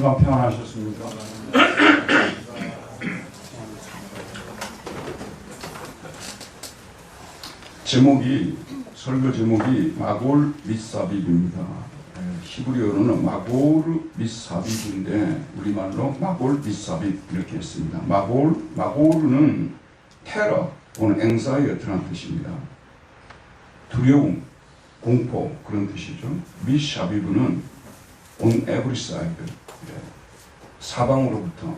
그만 평안하셨습니까? 설교 제목이 마골 밋사빕입니다. 히브리어로는 마골 밋사빕인데 우리말로 마골 밋사빕 이렇게 했습니다. 마골은 테러 또는 앵사이어트라는 뜻입니다. 두려움, 공포 그런 뜻이죠. 밋사빕은 on every side, 사방으로부터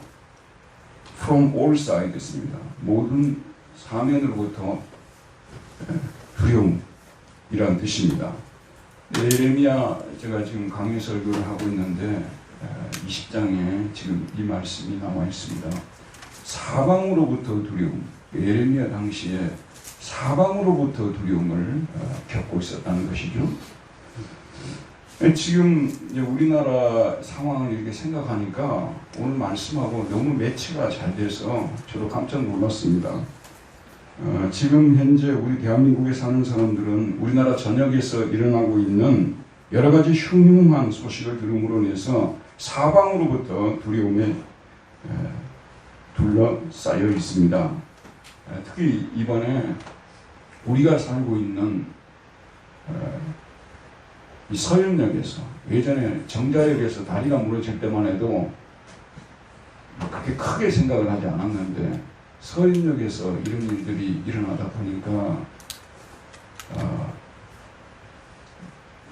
from all sides입니다. 모든 사면으로부터 두려움이라는 뜻입니다. 예레미야 제가 지금 강의 설교를 하고 있는데 20장에 지금 이 말씀이 나와 있습니다. 사방으로부터 두려움. 예레미야 당시에 사방으로부터 두려움을 겪고 있었다는 것이죠. 지금 이제 우리나라 상황을 이렇게 생각하니까 오늘 말씀하고 너무 매치가 잘 돼서 저도 깜짝 놀랐습니다. 지금 현재 우리 대한민국에 사는 사람들은 우리나라 전역에서 일어나고 있는 여러 가지 흉흉한 소식을 들음으로 인해서 사방으로부터 두려움에 둘러싸여 있습니다. 특히 이번에 우리가 살고 있는 이 서현역에서 예전에 정자역에서 다리가 무너질 때만 해도 그렇게 크게 생각을 하지 않았는데 서현역에서 이런 일들이 일어나다 보니까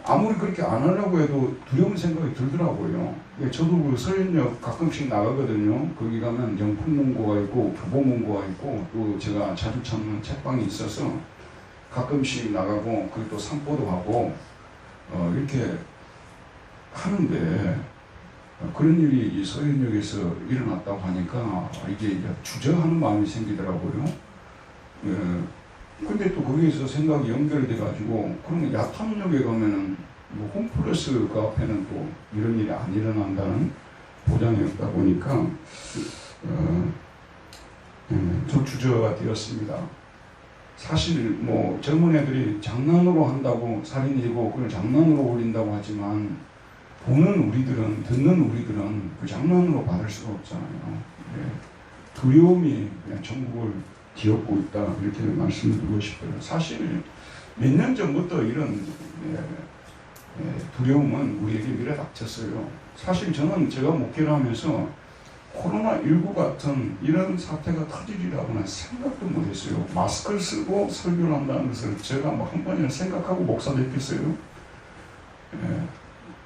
아무리 그렇게 안 하려고 해도 두려운 생각이 들더라고요. 저도 그 서현역 가끔씩 나가거든요. 거기 가면 영풍문고가 있고 교보문고가 있고 또 제가 자주 찾는 책방이 있어서 가끔씩 나가고 그리고 또 산보도 하고 이렇게 하는데 그런 일이 이 서현역에서 일어났다고 하니까 이게 주저하는 마음이 생기더라고요. 근데 또 거기에서 생각이 연결돼 가지고 그러면 야탐역에 가면은 뭐 홈플러스 그 앞에는 또 이런 일이 안 일어난다는 보장이 없다 보니까 좀 주저가 되었습니다. 사실 뭐 젊은 애들이 장난으로 한다고 살인이고 그걸 장난으로 올린다고 하지만 보는 우리들은 듣는 우리들은 그 장난으로 받을 수가 없잖아요. 두려움이 그냥 전국을 뒤엎고 있다 이렇게 말씀을 드리고 싶어요. 사실 몇 년 전부터 이런 두려움은 우리에게 밀어닥쳤어요. 사실 저는 제가 목회를 하면서 코로나19 같은 이런 사태가 터지리라고는 생각도 못했어요. 마스크를 쓰고 설교를 한다는 것을 제가 뭐 한 번이나 생각하고 목사됐겠어요.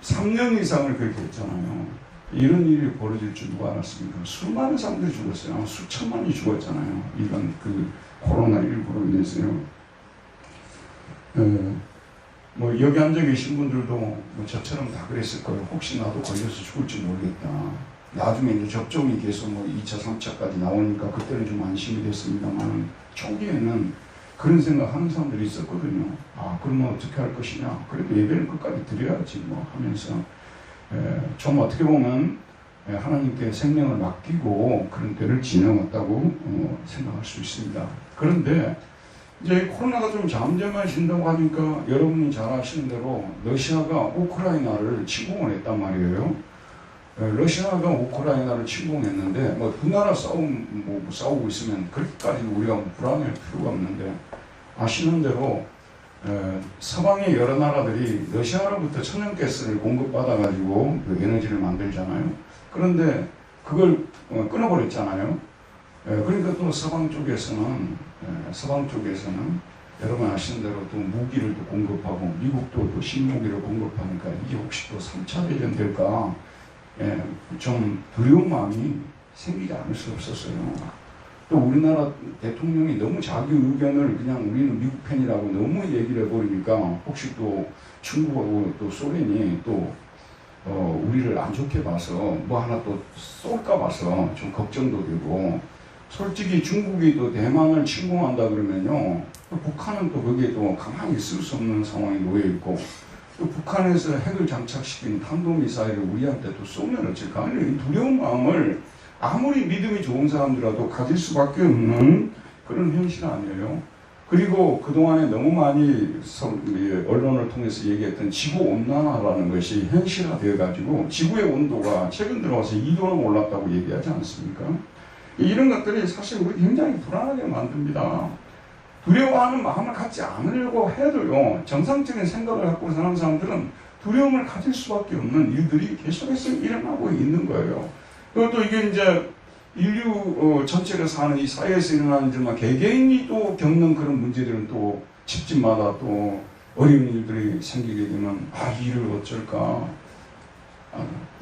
3년 이상을 그렇게 했잖아요. 이런 일이 벌어질 줄 누가 알았습니까? 수많은 사람들이 죽었어요. 수천만이 죽었잖아요. 이런 그 코로나19로 인해서요. 뭐 여기 앉아 계신 분들도 뭐 저처럼 다 그랬을 거예요. 혹시 나도 걸려서 죽을지 모르겠다. 나중에 이제 접종이 계속 뭐 2차, 3차까지 나오니까 그때는 좀 안심이 됐습니다만 초기에는 그런 생각 하는 사람들이 있었거든요. 그러면 어떻게 할 것이냐. 그래도 예배를 끝까지 드려야지 뭐 하면서 좀 어떻게 보면 하나님께 생명을 맡기고 그런 때를 지나왔다고 생각할 수 있습니다. 그런데 이제 코로나가 좀 잠잠해진다고 하니까 여러분이 잘 아시는 대로 러시아가 우크라이나를 침공을 했단 말이에요. 러시아가 우크라이나를 침공했는데 뭐 두 나라 싸우고 있으면 그렇게까지 우리가 불안할 필요가 없는데 아시는 대로 서방의 여러 나라들이 러시아로부터 천연가스를 공급받아 가지고 그 에너지를 만들잖아요. 그런데 그걸 끊어버렸잖아요. 그러니까 또 서방 쪽에서는 여러분 아시는 대로 또 무기를 또 공급하고 미국도 또 신무기를 공급하니까 이게 혹시 또 3차 대전 될까 좀 두려운 마음이 생기지 않을 수 없었어요. 또 우리나라 대통령이 너무 자기 의견을 그냥 우리는 미국 팬이라고 너무 얘기를 해버리니까 혹시 또 중국하고 또 소련이 또 우리를 안 좋게 봐서 뭐 하나 또 쏠까 봐서 좀 걱정도 되고 솔직히 중국이 또 대만을 침공한다 그러면요 또 북한은 또 거기에 또 가만히 있을 수 없는 상황에 놓여 있고 또 북한에서 핵을 장착시킨 탄도미사일을 우리한테 또 쏘면 어쩔까? 이 두려운 마음을 아무리 믿음이 좋은 사람들이라도 가질 수밖에 없는 그런 현실 아니에요. 그리고 그동안에 너무 많이 언론을 통해서 얘기했던 지구온난화라는 것이 현실화되어가지고 지구의 온도가 최근 들어와서 2도는 올랐다고 얘기하지 않습니까? 이런 것들이 사실 우리 굉장히 불안하게 만듭니다. 두려워하는 마음을 갖지 않으려고 해도요, 정상적인 생각을 갖고 사는 사람들은 두려움을 가질 수밖에 없는 일들이 계속해서 일어나고 있는 거예요. 그것도 이게 이제 인류 전체가 사는 이 사회에서 일어나는 일만 개개인이 또 겪는 그런 문제들은 또 집집마다 또 어려운 일들이 생기게 되면 이 일을 어쩔까,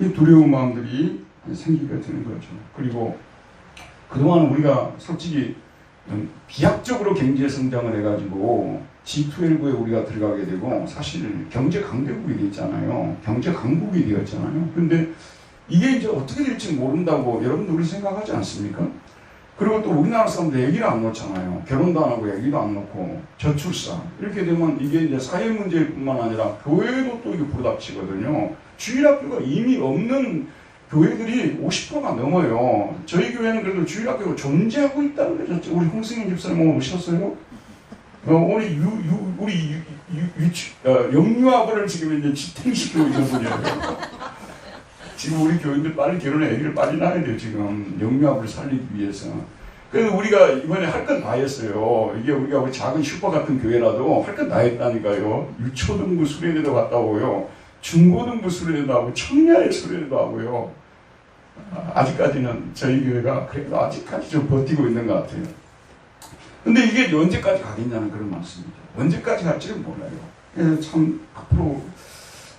이 두려운 마음들이 생기게 되는 거죠. 그리고 그동안 우리가 솔직히 비약적으로 경제 성장을 해가지고 G12에 우리가 들어가게 되고 사실 경제 강대국이 되었잖아요. 경제 강국이 되었잖아요. 근데 이게 이제 어떻게 될지 모른다고 여러분들이 생각하지 않습니까? 그리고 또 우리나라 사람들 애기를 안 놓잖아요. 결혼도 안 하고 애기도 안 놓고 저출산. 이렇게 되면 이게 이제 사회 문제뿐만 아니라 교회도 또 이게 불닥치거든요. 주일학교가 이미 없는 교회들이 50%가 넘어요. 저희 교회는 그래도 주일학교가 존재하고 있다는 거죠. 우리 홍승인 집사님 오셨어요? 우리 영유아부를 지금 이제 지탱시키고 있는 분이에요. 지금 우리 교인들 빨리 결혼해 애기를 빨리 낳아야 돼요. 지금 영유아부를 살리기 위해서. 그래서 우리가 이번에 할 건 다 했어요. 이게 우리 작은 슈퍼 같은 교회라도 할 건 다 했다니까요. 유초등부 수련회도 갔다 오고요. 중고등부 수련회도 하고 청년의 수련회도 하고요. 아직까지는 저희 교회가 그래도 아직까지 좀 버티고 있는 것 같아요. 근데 이게 언제까지 가겠냐는 그런 말씀이죠. 언제까지 갈지는 몰라요. 참 앞으로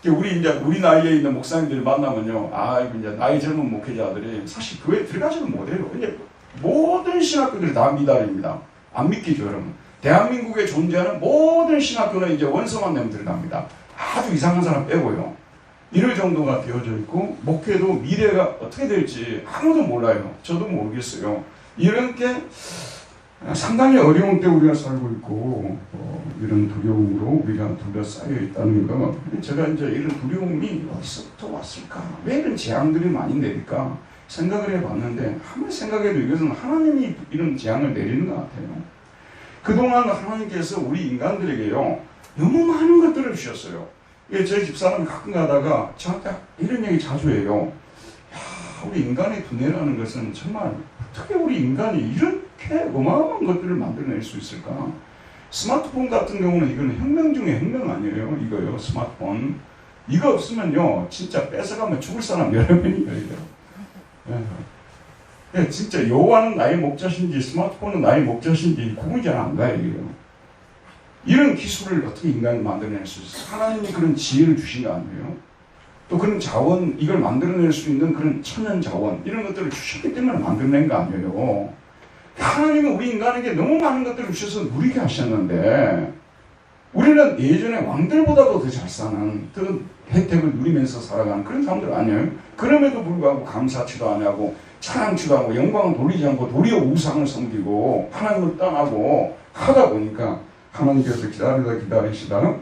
우리 나이에 있는 목사님들 만나면요, 이제 나이 젊은 목회자들이 사실 교회에 들어가지는 못해요. 이제 모든 신학교들이 다 미달입니다. 안 믿기죠, 여러분. 대한민국에 존재하는 모든 신학교는 이제 원서만 내면 들어갑니다. 아주 이상한 사람 빼고요. 이럴 정도가 되어져 있고, 목회도 미래가 어떻게 될지 아무도 몰라요. 저도 모르겠어요. 이런 게 상당히 어려운 때 우리가 살고 있고, 이런 두려움으로 우리가 둘러싸여 있다는 거. 제가 이제 이런 두려움이 어디서부터 왔을까? 왜 이런 재앙들이 많이 내릴까? 생각을 해봤는데, 한번 생각해도 이것은 하나님이 이런 재앙을 내리는 것 같아요. 그동안 하나님께서 우리 인간들에게요, 너무 많은 것들을 주셨어요. 저희 집사람이 가끔 가다가 저한테 이런 얘기 자주 해요. 우리 인간의 두뇌라는 것은 정말 어떻게 우리 인간이 이렇게 어마어마한 것들을 만들어낼 수 있을까? 스마트폰 같은 경우는 이거는 혁명 중에 혁명 아니에요. 이거요, 스마트폰. 이거 없으면요, 진짜 뺏어가면 죽을 사람 여러 명이에요. 진짜 여호와는 나의 목자신지 스마트폰은 나의 목자신지 구분이 잘 안 가요. 이런 기술을 어떻게 인간이 만들어낼 수 있어요? 하나님이 그런 지혜를 주신 거 아니에요? 또 그런 자원, 이걸 만들어낼 수 있는 그런 천연 자원, 이런 것들을 주셨기 때문에 만들어낸 거 아니에요? 하나님은 우리 인간에게 너무 많은 것들을 주셔서 누리게 하셨는데, 우리는 예전에 왕들보다도 더 잘 사는 그런 혜택을 누리면서 살아가는 그런 사람들 아니에요? 그럼에도 불구하고 감사치도 안 하고, 찬양치도 하고, 영광을 돌리지 않고, 도리어 우상을 섬기고, 하나님을 떠나고 하다 보니까, 하나님께서 기다리시다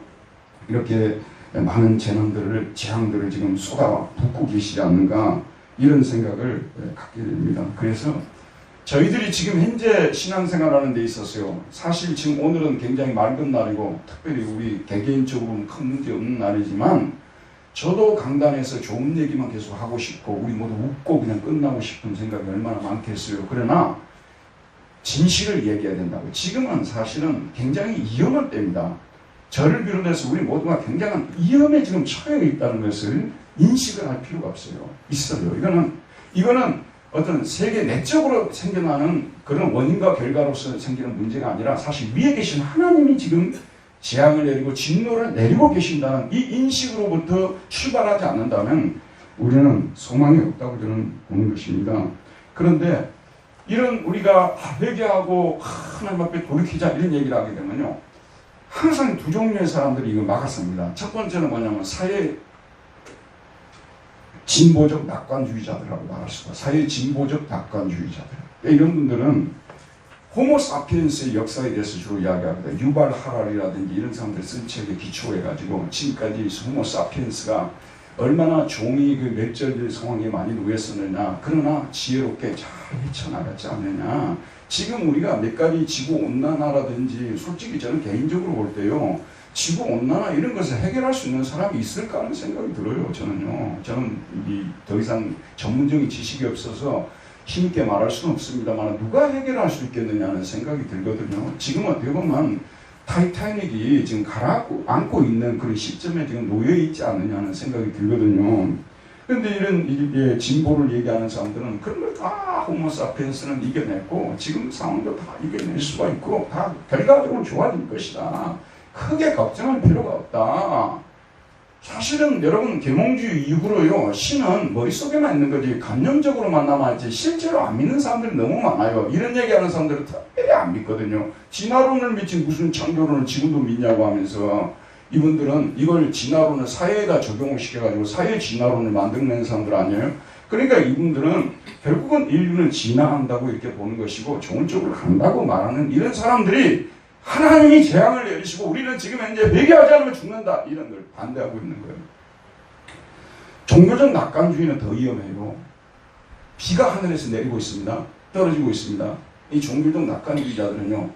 이렇게 많은 재앙들을 지금 쏟아붓고 계시지 않는가, 이런 생각을 갖게 됩니다. 그래서 저희들이 지금 현재 신앙생활하는 데 있어서요, 사실 지금 오늘은 굉장히 맑은 날이고 특별히 우리 개개인적으로는 큰 문제 없는 날이지만, 저도 강단에서 좋은 얘기만 계속 하고 싶고 우리 모두 웃고 그냥 끝나고 싶은 생각이 얼마나 많겠어요. 그러나 진실을 얘기해야 된다고. 지금은 사실은 굉장히 위험한 때입니다. 저를 비롯해서 우리 모두가 굉장한 위험에 지금 처해 있다는 것을 인식을 할 필요가 있어요. 이거는 어떤 세계 내적으로 생겨나는 그런 원인과 결과로서 생기는 문제가 아니라 사실 위에 계신 하나님이 지금 재앙을 내리고 진노를 내리고 계신다는 이 인식으로부터 출발하지 않는다면 우리는 소망이 없다고 저는 보는 것입니다. 그런데 이런 우리가 회개하고 하나님 앞에 돌이키자 이런 얘기를 하게 되면요, 항상 두 종류의 사람들이 이거 막았습니다. 첫 번째는 뭐냐면 사회 진보적 낙관주의자들이라고 말할 수가 있어요. 사회 진보적 낙관주의자들. 이런 분들은 호모사피엔스의 역사에 대해서 주로 이야기합니다. 유발 하랄이라든지 이런 사람들이 쓴 책에 기초해가지고 지금까지 호모사피엔스가 얼마나 종이 그 멸절될 상황에 많이 놓였었느냐. 그러나 지혜롭게 잘 헤쳐나갔지 않느냐. 지금 우리가 몇 가지 지구온난화라든지 솔직히 저는 개인적으로 볼 때요. 지구온난화 이런 것을 해결할 수 있는 사람이 있을까 하는 생각이 들어요. 저는요. 저는 더 이상 전문적인 지식이 없어서 힘있게 말할 수는 없습니다만 누가 해결할 수 있겠느냐는 생각이 들거든요. 지금 어떻게 보면 타이타닉이 지금 가라앉고 있는 그런 시점에 지금 놓여 있지 않느냐는 생각이 들거든요. 그런데 이런 진보를 얘기하는 사람들은 그런 걸 다 호모사피엔스는 이겨냈고 지금 상황도 다 이겨낼 수가 있고 다 결과적으로 좋아질 것이다. 크게 걱정할 필요가 없다. 사실은 여러분 계몽주의 이후로요 신은 머릿속에만 있는 거지 감정적으로만 남아있지 실제로 안 믿는 사람들이 너무 많아요. 이런 얘기하는 사람들은 특별히 안 믿거든요. 진화론을 믿지 무슨 창조론을 지금도 믿냐고 하면서 이분들은 이걸 진화론을 사회에다 적용을 시켜가지고 사회 진화론을 만들어낸 사람들 아니에요. 그러니까 이분들은 결국은 인류는 진화한다고 이렇게 보는 것이고 좋은 쪽으로 간다고 말하는 이런 사람들이 하나님이 재앙을 내리시고 우리는 지금 현재 회개하지 않으면 죽는다 이런 걸 반대하고 있는 거예요. 종교적 낙관주의는 더 위험해요. 비가 하늘에서 내리고 있습니다. 떨어지고 있습니다. 이 종교적 낙관주의자들은요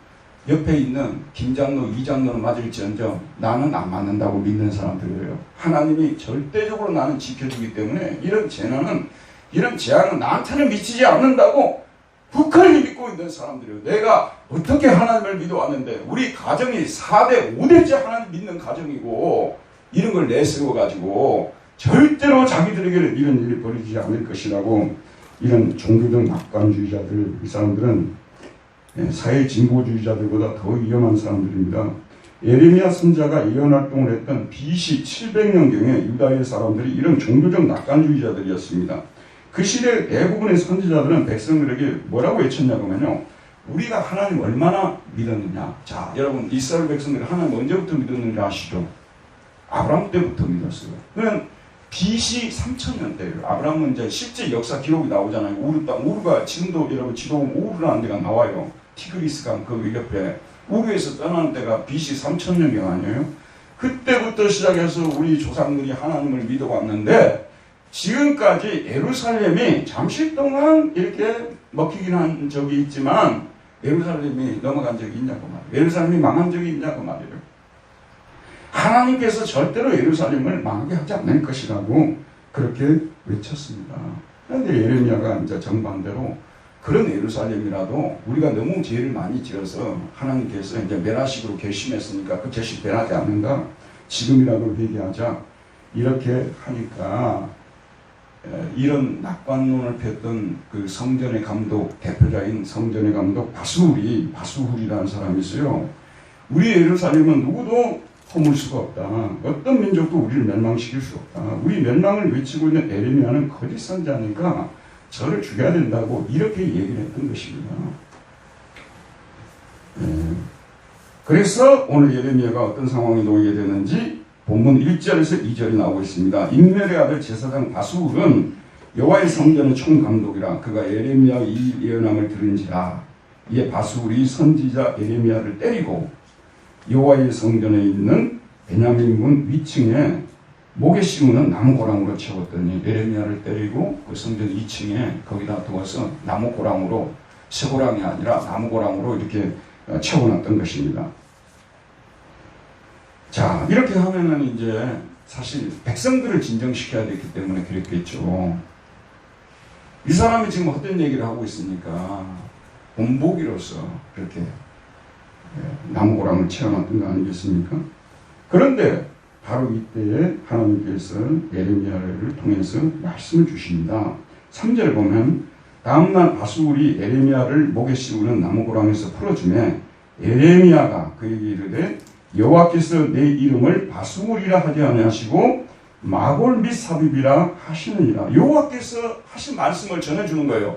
옆에 있는 김장로, 이장로는 맞을지언정 나는 안 맞는다고 믿는 사람들이에요. 하나님이 절대적으로 나는 지켜주기 때문에 이런 재앙은 나한테는 미치지 않는다고 북한이 믿고 있는 사람들이에요. 내가 어떻게 하나님을 믿어왔는데 우리 가정이 4대, 5대째 하나님 믿는 가정이고 이런 걸 내세워가지고 절대로 자기들에게는 이런 일이 벌어지지 않을 것이라고 이런 종교적 낙관주의자들 이 사람들은 사회 진보주의자들보다 더 위험한 사람들입니다. 예레미야 선지자가 예언 활동을 했던 BC 700년경에 유다의 사람들이 이런 종교적 낙관주의자들이었습니다. 그 시대 대부분의 선지자들은 백성들에게 뭐라고 외쳤냐면요. 우리가 하나님 얼마나 믿었느냐. 자, 여러분 이스라엘 백성들이 하나님 언제부터 믿었는지 아시죠? 아브라함 때부터 믿었어요. 그냥 BC 3000년대예요. 아브라함은 이제 실제 역사 기록이 나오잖아요. 우르 땅, 우르가 지금도 여러분 지도 보면 우르라는 데가 나와요. 티그리스강 그 옆에 우르에서 떠나는 때가 BC 3000년경 아니에요? 그때부터 시작해서 우리 조상들이 하나님을 믿어왔는데 지금까지 예루살렘이 잠시 동안 이렇게 먹히긴 한 적이 있지만 예루살렘이 넘어간 적이 있냐고 말이에요. 예루살렘이 망한 적이 있냐고 말이에요. 하나님께서 절대로 예루살렘을 망하게 하지 않을 것이라고 그렇게 외쳤습니다. 그런데 예레미야가 이제 정반대로 그런 예루살렘이라도 우리가 너무 죄를 많이 지어서 하나님께서 이제 멸하식으로 결심했으니까 그 결심 변하지 않는가? 지금이라도 회개하자. 이렇게 하니까 이런 낙관론을 폈던 그 성전의 감독, 대표자인 성전의 감독 바수훌이라는 사람이 있어요. 우리 예루살렘은 누구도 허물 수가 없다. 어떤 민족도 우리를 멸망시킬 수 없다. 우리 멸망을 외치고 있는 예레미야는 거짓 선지자니까 저를 죽여야 된다고 이렇게 얘기를 했던 것입니다. 그래서 오늘 예레미야가 어떤 상황에 놓이게 되는지 본문 1절에서 2절이 나오고 있습니다. 임멜의 아들 제사장 바수훌은 여호와의 성전의 총감독이라 그가 예레미야의 이 예언함을 들은지라. 이에 바수훌이 선지자 예레미야를 때리고 여호와의 성전에 있는 베냐민 문 위층에 목에 씌우는 나무고랑으로 채웠더니 예레미야를 때리고 그 성전 2층에 거기다 두어서 나무고랑으로 쇠고랑이 아니라 나무고랑으로 이렇게 채워놨던 것입니다. 자, 이렇게 하면은 이제 사실 백성들을 진정시켜야 되기 때문에 그랬겠죠. 이 사람이 지금 어떤 얘기를 하고 있습니까? 본보기로서 그렇게 나무고랑을 채워놨던 거 아니겠습니까? 그런데 바로 이때에 하나님께서 예레미야를 통해서 말씀을 주십니다. 3절 보면 다음날 바수훌이 예레미야를 목에 씌우는 나무고랑에서 풀어주매 예레미야가 그에게 이르되 여호와께서 내 이름을 바수훌이라 하지 아니하시고 마골 및 삽입이라 하시느니라. 여호와께서 하신 말씀을 전해주는 거예요.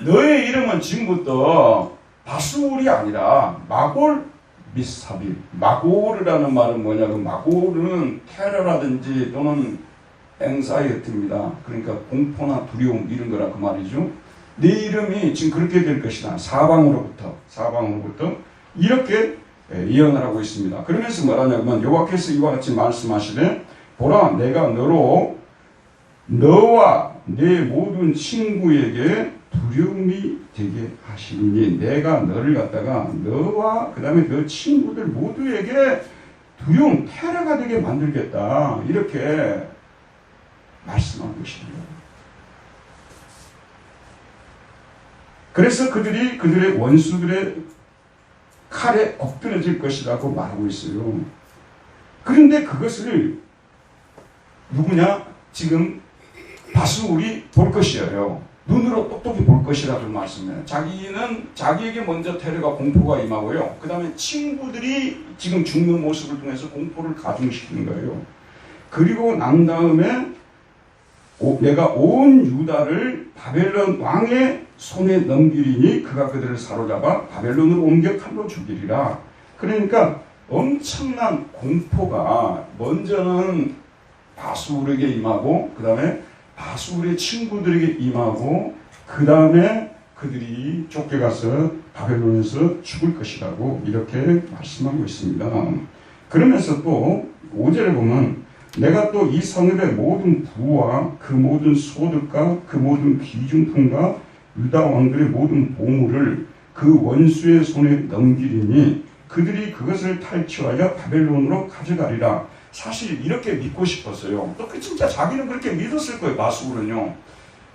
너의 이름은 지금부터 바수훌이 아니라 마골 및 삽입. 마골이라는 말은 뭐냐면 마골은 테러라든지 또는 앵사이어티입니다. 그러니까 공포나 두려움 이런 거라 그 말이죠. 내 이름이 지금 그렇게 될 것이다. 사방으로부터 이렇게 예언을 하고 있습니다. 그러면서 뭐라냐면 여호와께서 이와 같이 말씀하시되 보라 내가 너로 너와 내 모든 친구에게 두려움이 되게 하시니 내가 너를 갖다가 너와 그 다음에 너 친구들 모두에게 두려움, 테러가 되게 만들겠다. 이렇게 말씀하고 계십니다. 그래서 그들이 그들의 원수들의 칼에 엎드려질 것이라고 말하고 있어요. 그런데 그것을 누구냐? 지금 바수울이 볼 것이에요. 눈으로 똑똑히 볼 것이라고 말씀해요. 자기에게 먼저 테러가 공포가 임하고요. 그 다음에 친구들이 지금 죽는 모습을 통해서 공포를 가중시키는 거예요. 그리고 난 다음에 내가 온 유다를 바벨론 왕의 손에 넘기리니 그가 그들을 사로잡아 바벨론으로 옮겨 칼로 죽이리라. 그러니까 엄청난 공포가 먼저는 바수울에게 임하고 그 다음에 바수울의 친구들에게 임하고 그 다음에 그들이 쫓겨가서 바벨론에서 죽을 것이라고 이렇게 말씀하고 있습니다. 그러면서 또 5절에 보면 내가 또 이 성읍의 모든 부와 그 모든 소득과 그 모든 귀중품과 유다 왕들의 모든 보물을 그 원수의 손에 넘기리니 그들이 그것을 탈취하여 바벨론으로 가져가리라. 사실 이렇게 믿고 싶었어요. 또 그 진짜 자기는 그렇게 믿었을 거예요. 바수울은요.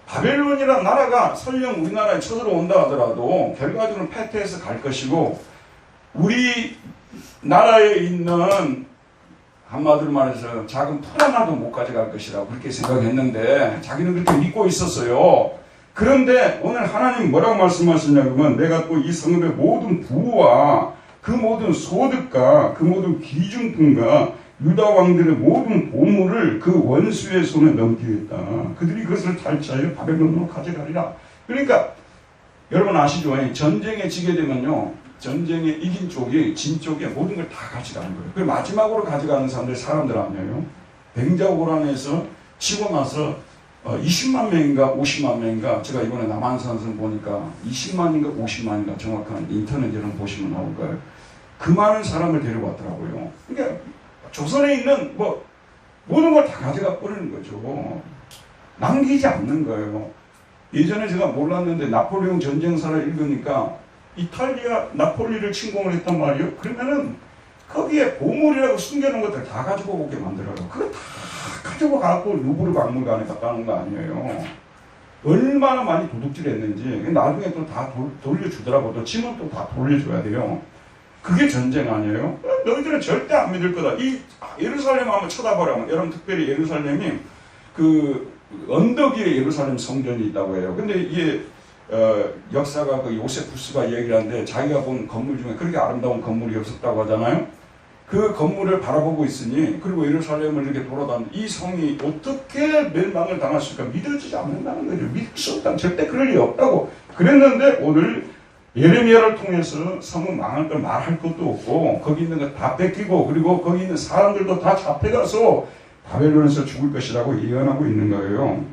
바벨론이라는 나라가 설령 우리나라에 쳐들어온다 하더라도 결과적으로 패퇴해서 갈 것이고 우리 나라에 있는 한마디로 말해서 작은 풀 하나도 못 가져갈 것이라고 그렇게 생각했는데 자기는 그렇게 믿고 있었어요. 그런데 오늘 하나님 뭐라고 말씀하시냐면 내가 또 이 성읍의 모든 부와 그 모든 소득과 그 모든 귀중품과 유다 왕들의 모든 보물을 그 원수의 손에 넘기겠다. 그들이 그것을 탈취하여 바벨론으로 가져가리라. 그러니까 여러분 아시죠? 전쟁에 지게 되면요. 전쟁에 이긴 쪽이 진 쪽에 모든 걸 다 가져가는 거예요. 그 마지막으로 가져가는 사람들 아니에요. 뱅자고란에서 치고 나서 20만 명인가 50만 명인가 제가 이번에 남한산에서 보니까 20만인가 50만인가 정확한 인터넷 여러분 보시면 나올 거예요. 그 많은 사람을 데려왔더라고요. 그러니까 조선에 있는 모든 걸 다 가져가 버리는 거죠. 남기지 않는 거예요. 예전에 제가 몰랐는데 나폴레옹 전쟁사를 읽으니까 이탈리아 나폴리를 침공을 했단 말이에요. 그러면은 거기에 보물이라고 숨겨놓은 것들 다 가지고 오게 만들어요. 그거 다 가지고 가고 루브르 박물관에 갖다 놓은 거 아니에요. 얼마나 많이 도둑질했는지 나중에 또 다 돌려주더라고. 또 짐은 또 다 돌려줘야 돼요. 그게 전쟁 아니에요? 너희들은 절대 안 믿을 거다. 이 예루살렘 한번 쳐다보라면 여러분 특별히 예루살렘이 그 언덕 위에 예루살렘 성전이 있다고 해요. 근데 이게 역사가 그 요세푸스가 얘기를 하는데 자기가 본 건물 중에 그렇게 아름다운 건물이 없었다고 하잖아요. 그 건물을 바라보고 있으니 그리고 예루살렘을 이렇게 돌아다니는 이 성이 어떻게 멸망을 당했을까 믿어지지 않는다는 거죠. 믿을 수 없다. 절대 그럴 리 없다고 그랬는데 오늘 예레미야를 통해서 성은 망할 걸 말할 것도 없고 거기 있는 거 다 뺏기고 그리고 거기 있는 사람들도 다 잡혀가서 바벨론에서 죽을 것이라고 예언하고 있는 거예요.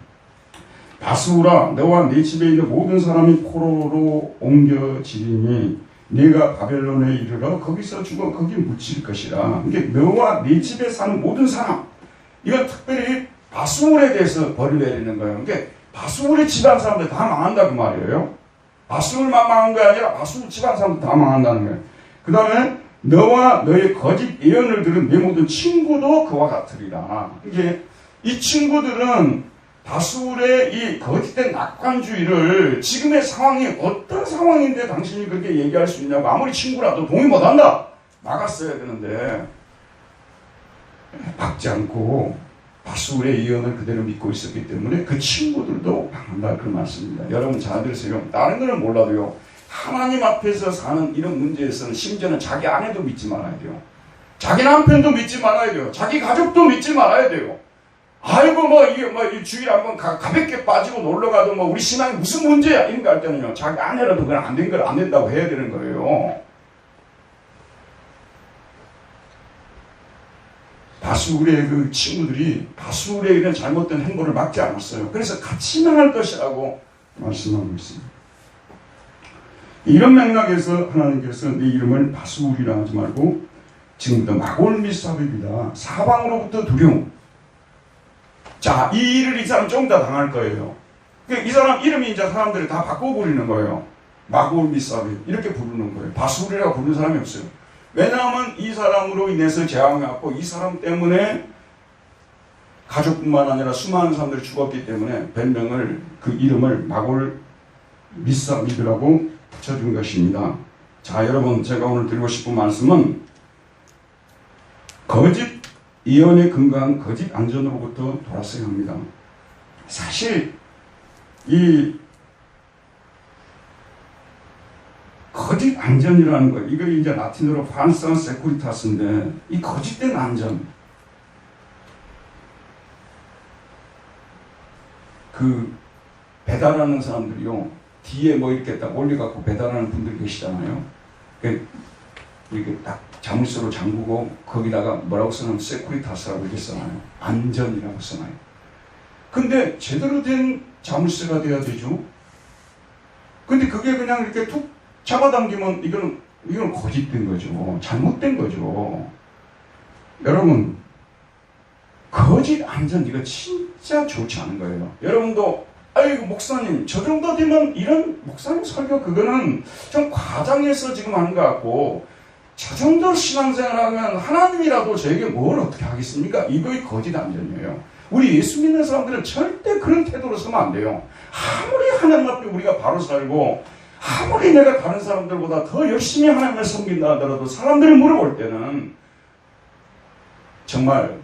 바수울아 너와 네 집에 있는 모든 사람이 포로로 옮겨지리니 네가 바벨론에 이르러 거기서 죽어 거기 묻힐 것이라. 이게 너와 네 집에 사는 모든 사람 이건 특별히 바수울에 대해서 벌을 내리는 거예요. 그러니까 바수울의 집안 사람들 다 망한다고 말이에요. 바수울만 망한 게 아니라 바수울 집안 사람들 다 망한다는 거예요. 그 다음에 너와 너의 거짓 예언을 들은 내 모든 친구도 그와 같으리라. 이게 이 친구들은 바수울의 이 거짓된 낙관주의를 지금의 상황이 어떤 상황인데 당신이 그렇게 얘기할 수 있냐고 아무리 친구라도 동의 못한다 막았어야 되는데 막지 않고 바수울의 예언을 그대로 믿고 있었기 때문에 그 친구들도 망한다 그런 말씀입니다. 여러분 잘 들으세요. 다른 거는 몰라도요 하나님 앞에서 사는 이런 문제에서는 심지어는 자기 아내도 믿지 말아야 돼요. 자기 남편도 믿지 말아야 돼요. 자기 가족도 믿지 말아야 돼요. 아이고 이 주일 한번 가볍게 빠지고 놀러가도 우리 신앙이 무슨 문제야 이런 거 할 때는요 자기 아내라도 그건 안 된다고 해야 되는 거예요. 바수울의 그 친구들이 바수울의 이런 잘못된 행보를 막지 않았어요. 그래서 같이 망할 것이라고 말씀하고 있습니다. 이런 맥락에서 하나님께서 네 이름을 바수울이라 하지 말고 지금부터 마골미사백이다. 사방으로부터 두려움. 자, 이 일을 이 사람 좀 더 당할 거예요. 이 사람 이름이 이제 사람들이 다 바꿔버리는 거예요. 마골 미사비 이렇게 부르는 거예요. 바술이라고 부르는 사람이 없어요. 왜냐하면 이 사람으로 인해서 재앙이 왔고 이 사람 때문에 가족뿐만 아니라 수많은 사람들이 죽었기 때문에 별명을 그 이름을 마골 미사비라고 붙여준 것입니다. 자, 여러분 제가 오늘 드리고 싶은 말씀은 거짓 예언에 근거한 거짓 안전으로부터 돌았어야 합니다. 사실 이 거짓 안전이라는 거, 이거 이제 라틴어로 판사 세쿠리타스인데, 이 거짓된 안전, 그 배달하는 사람들이요, 뒤에 뭐 이렇게 딱 올려갖고 배달하는 분들 계시잖아요. 이렇게 딱 자물쇠로 잠그고 거기다가 뭐라고 써놓으면 세쿠리타스라고 이렇게 써놔요. 안전이라고 써놔요. 근데 제대로 된 자물쇠가 돼야 되죠. 근데 그게 그냥 이렇게 툭 잡아당기면 이건 거짓된 거죠. 잘못된 거죠. 여러분, 거짓 안전 이거 진짜 좋지 않은 거예요. 여러분도 아이고 목사님 저 정도 되면 이런 목사님 설교 그거는 좀 과장해서 지금 하는 것 같고 저 정도 신앙생활하면 하나님이라도 저에게 뭘 어떻게 하겠습니까? 이거의 거짓 안전이에요. 우리 예수 믿는 사람들은 절대 그런 태도로 서면 안 돼요. 아무리 하나님 앞에 우리가 바로 살고 아무리 내가 다른 사람들보다 더 열심히 하나님을 섬긴다 하더라도 사람들이 물어볼 때는 정말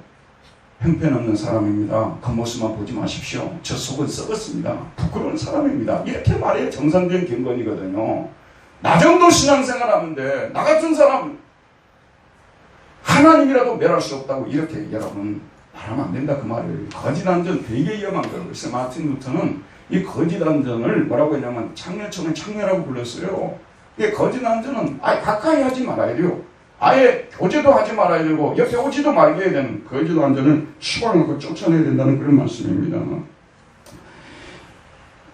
형편없는 사람입니다. 겉모습만 보지 마십시오. 저 속은 썩었습니다. 부끄러운 사람입니다. 이렇게 말해야 정상적인 경건이거든요. 나 정도 신앙생활 하는데 나 같은 사람 하나님이라도 멸할 수 없다고 이렇게 여러분 말하면 안 된다 그 말이에요. 거짓 안전 되게 위험한 거예요. 그래서 마틴 루터는 이 거짓 안전을 뭐라고 했냐면 창녀처럼 창녀라고 불렀어요. 이 거짓 안전은 아예 가까이 하지 말아야 돼요. 아예 교제도 하지 말아야 되고 옆에 오지도 말게 해야 되는 거짓 안전을 시발놓고 쫓아내야 된다는 그런 말씀입니다.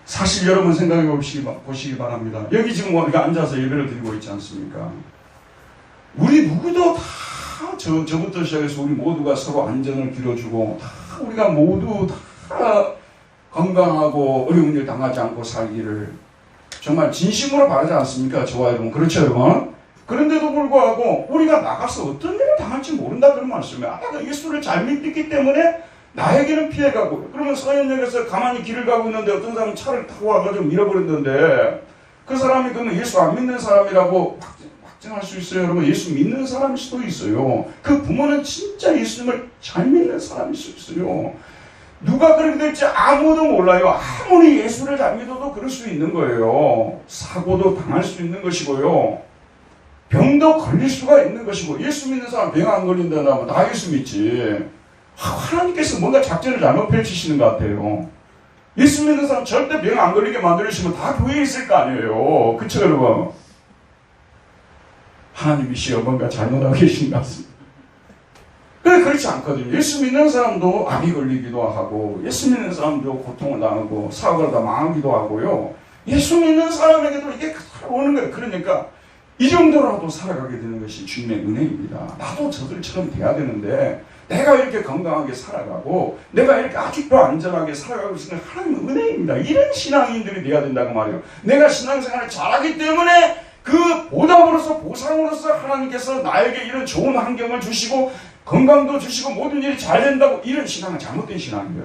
사실 여러분 생각해 보시기 바랍니다. 여기 지금 우리가 앉아서 예배를 드리고 있지 않습니까? 우리 누구도 다 저부터 시작해서 우리 모두가 서로 안전을 빌어주고 다 우리가 모두 다 건강하고 어려운 일 당하지 않고 살기를 정말 진심으로 바라지 않습니까? 저와 여러분 그렇죠 여러분? 그런데도 불구하고 우리가 나가서 어떤 일을 당할지 모른다 그런 말씀이에요. 내가 예수를 잘 믿기 때문에 나에게는 피해가고 그러면 서현역에서 가만히 길을 가고 있는데 어떤 사람이 차를 타고 와가지고 밀어버렸는데 그 사람이 그러면 예수 안 믿는 사람이라고 확증할 수 있어요. 여러분 예수 믿는 사람일 수도 있어요. 그 부모는 진짜 예수님을 잘 믿는 사람일 수 있어요. 누가 그렇게 될지 아무도 몰라요. 아무리 예수를 잘 믿어도 그럴 수 있는 거예요. 사고도 당할 수 있는 것이고요. 병도 걸릴 수가 있는 것이고 예수 믿는 사람 병 안 걸린다고 하면 나 예수 믿지. 하나님께서 뭔가 작전을 잘못 펼치시는 것 같아요. 예수 믿는 사람 절대 병 안 걸리게 만들어주시면 다 교회에 있을 거 아니에요. 그쵸 여러분? 하나님이시여 뭔가 잘못하고 계신 것 같습니다. 근데 그렇지 않거든요. 예수 믿는 사람도 암이 걸리기도 하고 예수 믿는 사람도 고통을 당하고 사고가 다 망하기도 하고요. 예수 믿는 사람에게도 이게 오는 거예요. 그러니까 이 정도라도 살아가게 되는 것이 주님의 은혜입니다. 나도 저들처럼 돼야 되는데 내가 이렇게 건강하게 살아가고 내가 이렇게 아직도 안전하게 살아가고 있으면 하나님의 은혜입니다. 이런 신앙인들이 돼야 된다고 말이에요. 내가 신앙생활을 잘하기 때문에 그 보답으로서 보상으로서 하나님께서 나에게 이런 좋은 환경을 주시고 건강도 주시고 모든 일이 잘 된다고 이런 신앙은 잘못된 신앙이에요.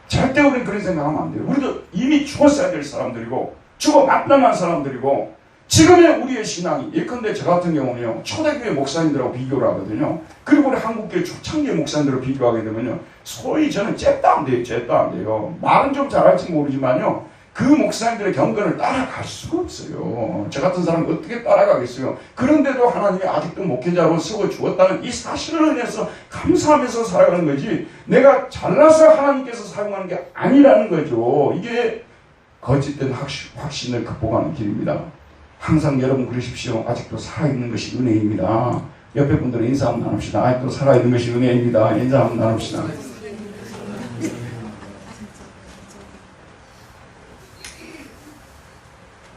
절대 우리는 그런 생각하면 안 돼요. 우리도 이미 죽었어야 될 사람들이고 죽어 만남한 사람들이고 지금의 우리의 신앙이 예컨대 저 같은 경우는요 초대교회 목사님들하고 비교를 하거든요. 그리고 우리 한국교회 초창기의 목사님들하고 비교하게 되면요 소위 저는 잽도 안 돼요. 잽도 안 돼요. 말은 좀 잘할지 모르지만요 그 목사님들의 경건을 따라갈 수가 없어요. 저 같은 사람은 어떻게 따라가겠어요. 그런데도 하나님이 아직도 목회자로 세워주었다는 이 사실을 인해서 감사하면서 살아가는 거지 내가 잘나서 하나님께서 사용하는 게 아니라는 거죠. 이게 거짓된 확신을 극복하는 길입니다. 항상 여러분 그러십시오. 아직도 살아있는 것이 은혜입니다. 옆에 분들은 인사 한번 나눕시다. 아직도 살아있는 것이 은혜입니다. 인사 한번 나눕시다.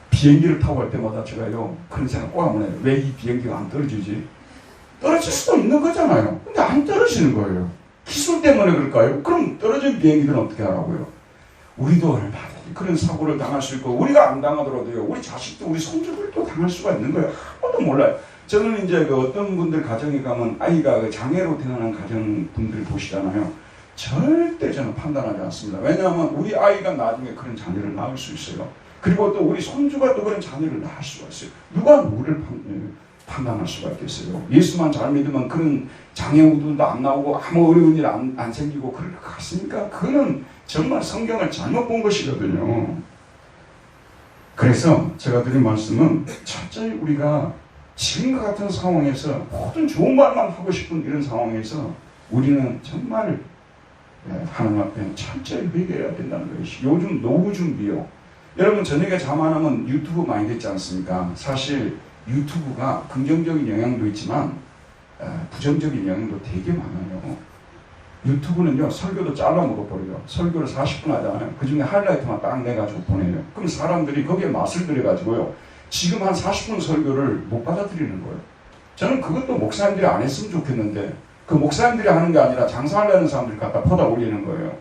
비행기를 타고 갈 때마다 제가요 그런 생각 꼭 한번 해요. 왜 이 비행기가 안 떨어지지? 떨어질 수도 있는 거잖아요. 근데 안 떨어지는 거예요. 기술 때문에 그럴까요? 그럼 떨어진 비행기들은 어떻게 하라고요? 우리도 얼마든지 그런 사고를 당할 수 있고, 우리가 안 당하더라도요, 우리 자식도 우리 손주들도 당할 수가 있는 거예요. 아무도 몰라요. 저는 이제 그 어떤 분들 가정에 가면 아이가 그 장애로 태어난 가정 분들 보시잖아요. 절대 저는 판단하지 않습니다. 왜냐하면 우리 아이가 나중에 그런 자녀를 낳을 수 있어요. 그리고 또 우리 손주가 또 그런 자녀를 낳을 수가 있어요. 누가 누구를 판단할 수가 있겠어요. 예수만 잘 믿으면 그런 장애 우들도 안 나오고 아무 어려운 일 안 생기고 그럴 것 같습니까? 그거는 정말 성경을 잘못 본 것이거든요. 그래서 제가 드린 말씀은 철저히 우리가 지금과 같은 상황에서 모든 좋은 말만 하고 싶은 이런 상황에서 우리는 정말 하나님 앞에 철저히 회개해야 된다는 것이. 요즘 노후 준비요. 여러분 저녁에 잠 안 하면 유튜브 많이 듣지 않습니까? 사실 유튜브가 긍정적인 영향도 있지만 부정적인 영향도 되게 많아요. 유튜브는요, 설교도 잘라 먹어버려요. 설교를 40분 하잖아요. 그 중에 하이라이트만 딱 내가지고 보내요. 그럼 사람들이 거기에 맛을 들여가지고요, 지금 한 40분 설교를 못 받아들이는 거예요. 저는 그것도 목사님들이 안 했으면 좋겠는데, 그 목사님들이 하는 게 아니라 장사하려는 사람들이 갖다 퍼다 올리는 거예요.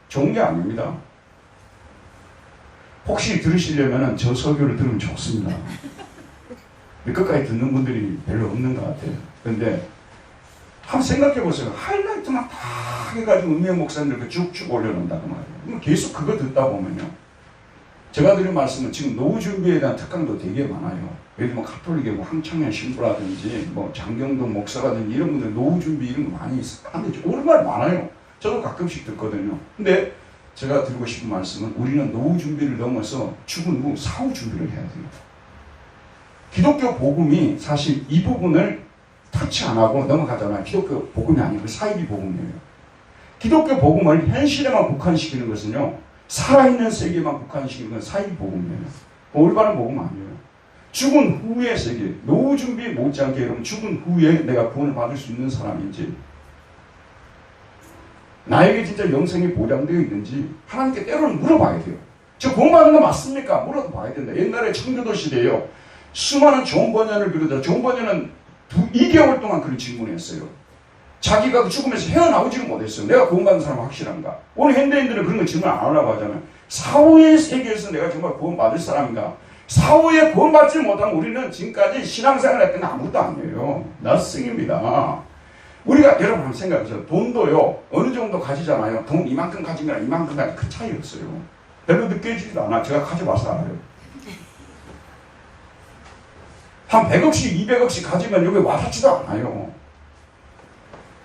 좋은 게 아닙니다. 혹시 들으시려면 저 설교를 들으면 좋습니다. 끝까지 듣는 분들이 별로 없는 것 같아요. 근데 한번 생각해 보세요. 하이라이트만 다 해가지고 은혜 목사님들 쭉쭉 올려놓는다고 말이에요. 계속 그거 듣다 보면요, 제가 드린 말씀은 지금 노후 준비에 대한 특강도 되게 많아요. 예를 들면 가톨릭의 뭐 황창현 신부라든지 뭐 장경동 목사라든지 이런 분들 노후 준비 이런 거 많이 하는데 오랜만에 많아요. 저도 가끔씩 듣거든요. 근데 제가 드리고 싶은 말씀은 우리는 노후 준비를 넘어서 죽은 후 사후 준비를 해야 돼요. 기독교 복음이 사실 이 부분을 터치 안 하고 넘어가잖아요. 기독교 복음이 아니고 사이비 복음이에요. 기독교 복음을 현실에만 국한시키는 것은요, 살아있는 세계만 국한시키는 건 사이비 복음이에요. 올바른 복음 아니에요. 죽은 후의 세계, 노후 준비 못지않게 여러분 죽은 후에 내가 구원을 받을 수 있는 사람인지, 나에게 진짜 영생이 보장되어 있는지 하나님께 때로는 물어봐야 돼요. 저 구원받는 거 맞습니까? 물어봐야 된다. 옛날에 청교도 시대에요, 수많은 존 버년을 비롯해 존 버년은 2개월 동안 그런 질문을 했어요. 자기가 죽으면서 헤어나오지를 못했어요. 내가 구원받는 사람 확실한가? 오늘 현대인들은 그런 거 질문 안 하려고 하잖아요. 사후의 세계에서 내가 정말 구원받을 사람인가? 사후에 구원받지 못하면 우리는 지금까지 신앙생활 했던 게 아무것도 아니에요. nothing입니다. 우리가 여러분 한번 생각해보세요. 돈도요, 어느 정도 가지잖아요. 돈 이만큼 가지면 이만큼 가지, 그 차이 없어요. 별로 느껴지지도 않아. 제가 가져봐서 알아요. 한 100억씩 200억씩 가지면 여기 와닿지도 않아요.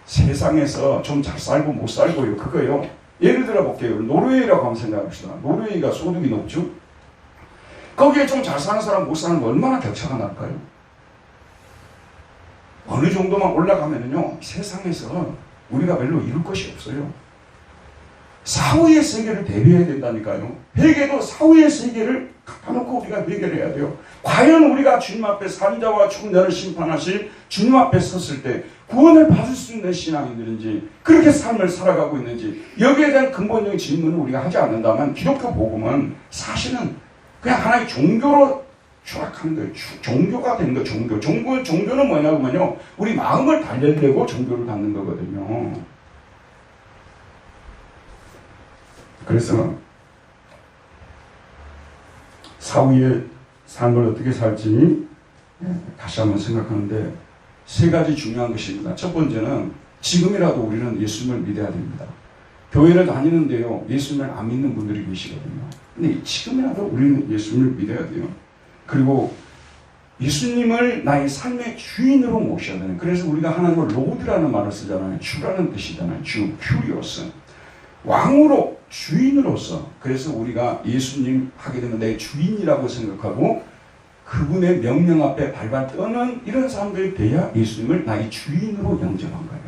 세상에서 좀 잘 살고 못 살고요, 그거요. 예를 들어 볼게요. 노르웨이라고 한번 생각합시다. 노르웨이가 소득이 높죠? 거기에 좀 잘 사는 사람 못 사는 거 얼마나 격차가 날까요? 어느 정도만 올라가면요, 세상에서 우리가 별로 이룰 것이 없어요. 사후의 세계를 대비해야 된다니까요. 회개도 사후의 세계를 갖다 놓고 우리가 회개를 해야 돼요. 과연 우리가 주님 앞에 산자와 충자를 심판하실 주님 앞에 섰을 때 구원을 받을 수 있는 신앙인들인지, 그렇게 삶을 살아가고 있는지, 여기에 대한 근본적인 질문을 우리가 하지 않는다면 기독교 복음은 사실은 그냥 하나의 종교로 추락하는 거예요. 종교가 된 거예요. 종교는 뭐냐면요, 우리 마음을 달래려고 종교를 갖는 거거든요. 그래서 사후의 삶을 어떻게 살지 다시 한번 생각하는데, 세 가지 중요한 것입니다. 첫 번째는 지금이라도 우리는 예수님을 믿어야 됩니다. 교회를 다니는데요, 예수님을 안 믿는 분들이 계시거든요. 근데 지금이라도 우리는 예수님을 믿어야 돼요. 그리고 예수님을 나의 삶의 주인으로 모셔야 되는, 그래서 우리가 하나님을 로드라는 말을 쓰잖아요. 주라는 뜻이잖아요. 주, 큐리오스. 왕으로, 주인으로서. 그래서 우리가 예수님 하게 되면 내 주인이라고 생각하고 그분의 명령 앞에 발발 떠는 이런 사람들이 돼야 예수님을 나의 주인으로 영접한 거예요.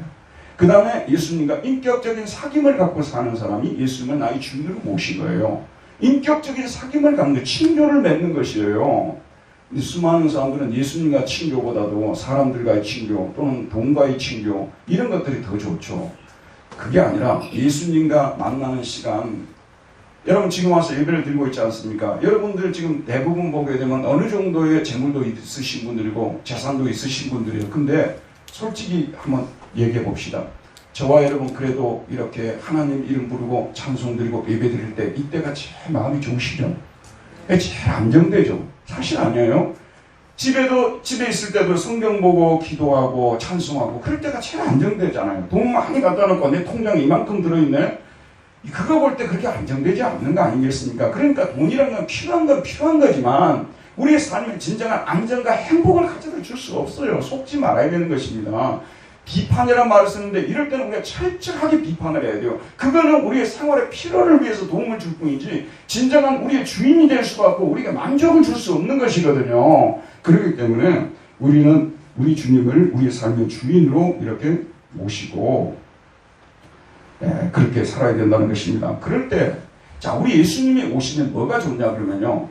그 다음에 예수님과 인격적인 사귐을 갖고 사는 사람이 예수님을 나의 주인으로 모신 거예요. 인격적인 사귐을 갖는 거, 친교를 맺는 것이에요. 수많은 사람들은 예수님과 친교보다도 사람들과의 친교 또는 돈과의 친교, 이런 것들이 더 좋죠. 그게 아니라 예수님과 만나는 시간, 여러분 지금 와서 예배를 드리고 있지 않습니까? 여러분들 지금 대부분 보게 되면 어느 정도의 재물도 있으신 분들이고 재산도 있으신 분들이에요. 근데 솔직히 한번 얘기해 봅시다. 저와 여러분 그래도 이렇게 하나님 이름 부르고 찬송 드리고 예배 드릴 때 이때가 제일 마음이 좋으시죠? 제일 안정되죠? 사실 아니에요? 집에 있을 때도 성경 보고 기도하고 찬송하고 그럴 때가 제일 안정되잖아요. 돈 많이 갖다 놓고 내 통장에 이만큼 들어있네? 그거 볼 때 그렇게 안정되지 않는 거 아니겠습니까? 그러니까 돈이란 건 필요한 거지만 우리의 삶에 진정한 안정과 행복을 가져다 줄 수가 없어요. 속지 말아야 되는 것입니다. 비판이란 말을 쓰는데 이럴 때는 우리가 철저하게 비판을 해야 돼요. 그거는 우리의 생활의 필요를 위해서 도움을 줄 뿐이지 진정한 우리의 주인이 될 수가 없고 우리가 만족을 줄 수 없는 것이거든요. 그렇기 때문에 우리는 우리 주님을 우리의 삶의 주인으로 이렇게 모시고 그렇게 살아야 된다는 것입니다. 그럴 때 자, 우리 예수님이 오시면 뭐가 좋냐 그러면요.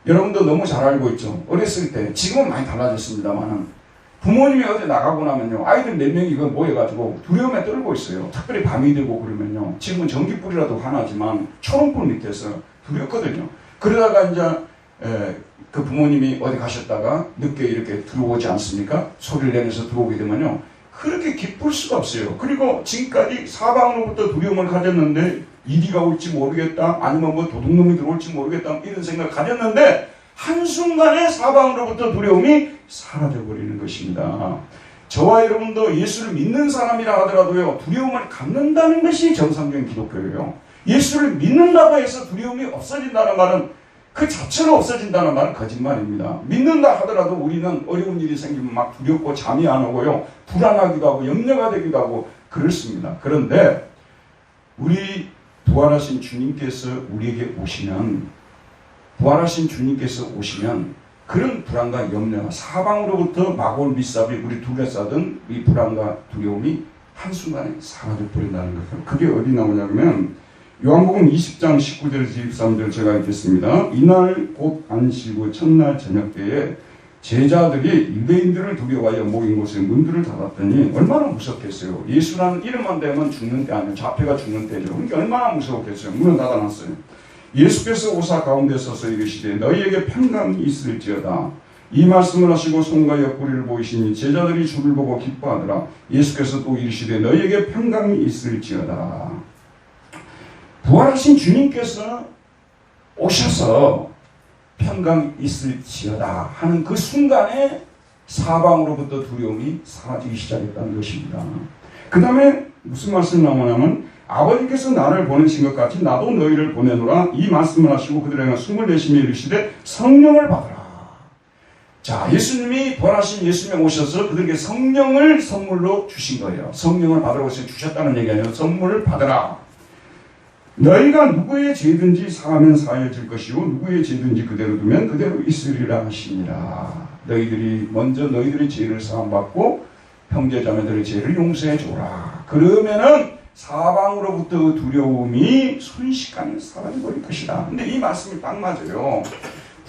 여러분도 너무 잘 알고 있죠. 어렸을 때 지금은 많이 달라졌습니다만 부모님이 어디 나가고 나면요. 아이들 4명이 이거 모여가지고 두려움에 떨고 있어요. 특별히 밤이 되고 그러면요. 지금은 전기불이라도 하나지만 초롱불 밑에서 두렵거든요. 그러다가 이제 그 부모님이 어디 가셨다가 늦게 이렇게 들어오지 않습니까? 소리를 내면서 들어오게 되면요. 그렇게 기쁠 수가 없어요. 그리고 지금까지 사방으로부터 두려움을 가졌는데 이리가 올지 모르겠다. 아니면 뭐 도둑놈이 들어올지 모르겠다. 이런 생각을 가졌는데 한순간에 사방으로부터 두려움이 사라져버리는 것입니다. 저와 여러분도 예수를 믿는 사람이라 하더라도요. 두려움을 갖는다는 것이 정상적인 기독교예요. 예수를 믿는다고 해서 두려움이 없어진다는 말은 그 자체로 없어진다는 말은 거짓말입니다. 믿는다 하더라도 우리는 어려운 일이 생기면 막 두렵고 잠이 안 오고요. 불안하기도 하고 염려가 되기도 하고 그렇습니다. 그런데 우리 부활하신 주님께서 우리에게 오시면 그런 불안과 염려가 사방으로부터 마골 밑삽이 우리 둘러싸던 이 불안과 두려움이 한순간에 사라져 버린다는 거예요. 그게 어디 나오냐면 요한복음 20장 19절에서 23절 제가 읽겠습니다. 이날 곧 안식 첫날 저녁 때에 제자들이 유대인들을 두려워하여 모인 곳에 문들을 닫았더니 얼마나 무섭겠어요. 예수라는 이름만 대면 죽는 때 아니에요. 자폐가 죽는 때죠. 그러니까 얼마나 무서웠겠어요. 문을 닫아놨어요. 예수께서 오사 가운데 서서 이르시되 너희에게 평강이 있을지어다. 이 말씀을 하시고 손과 옆구리를 보이시니 제자들이 주를 보고 기뻐하더라. 예수께서 또 이르시되 너희에게 평강이 있을지어다. 부활하신 주님께서 오셔서 평강이 있을지어다 하는 그 순간에 사방으로부터 두려움이 사라지기 시작했다는 것입니다. 그 다음에 무슨 말씀이 나오냐면 아버지께서 나를 보내신 것 같이 나도 너희를 보내노라. 이 말씀을 하시고 그들에게 숨을 내쉬며 이르시되 성령을 받으라. 자, 예수님이 부활하신 예수님이 오셔서 그들에게 성령을 선물로 주신 거예요. 성령을 받으라고 해서 주셨다는 얘기 아니에요. 선물을 받으라. 너희가 누구의 죄든지 사하면 사해질 것이요 누구의 죄든지 그대로 두면 그대로 있으리라 하시니라. 너희들이 죄를 사함받고 형제자매들의 죄를 용서해 줘라. 그러면은 사방으로부터 두려움이 순식간에 사라져버릴 것이다. 근데 이 말씀이 딱 맞아요.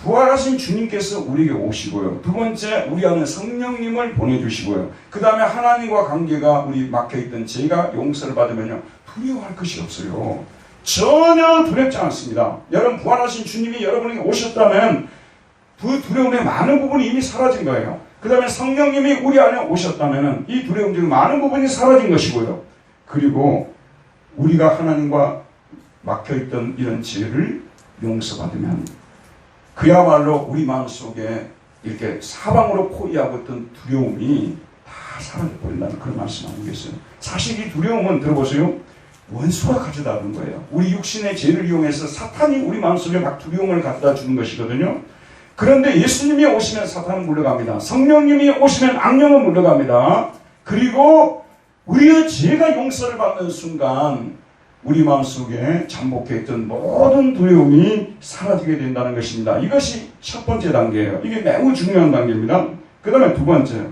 부활하신 주님께서 우리에게 오시고요. 두 번째, 우리 안에 성령님을 보내주시고요. 그 다음에 하나님과 관계가 우리 막혀있던 죄가 용서를 받으면요. 두려워할 것이 없어요. 전혀 두렵지 않습니다. 여러분, 부활하신 주님이 여러분에게 오셨다면 그 두려움의 많은 부분이 이미 사라진 거예요. 그 다음에 성령님이 우리 안에 오셨다면 이 두려움 중 많은 부분이 사라진 것이고요. 그리고 우리가 하나님과 막혀있던 이런 죄를 용서받으면 그야말로 우리 마음속에 이렇게 사방으로 포위하고 있던 두려움이 다 사라져버린다는 그런 말씀 아니겠어요? 사실 이 두려움은 들어보세요. 원수가 가져다 준 거예요. 우리 육신의 죄를 이용해서 사탄이 우리 마음속에 막 두려움을 갖다 주는 것이거든요. 그런데 예수님이 오시면 사탄은 물러갑니다. 성령님이 오시면 악령은 물러갑니다. 그리고 우리의 죄가 용서를 받는 순간 우리 마음속에 잠복해 있던 모든 두려움이 사라지게 된다는 것입니다. 이것이 첫 번째 단계예요. 이게 매우 중요한 단계입니다. 그 다음에 두 번째,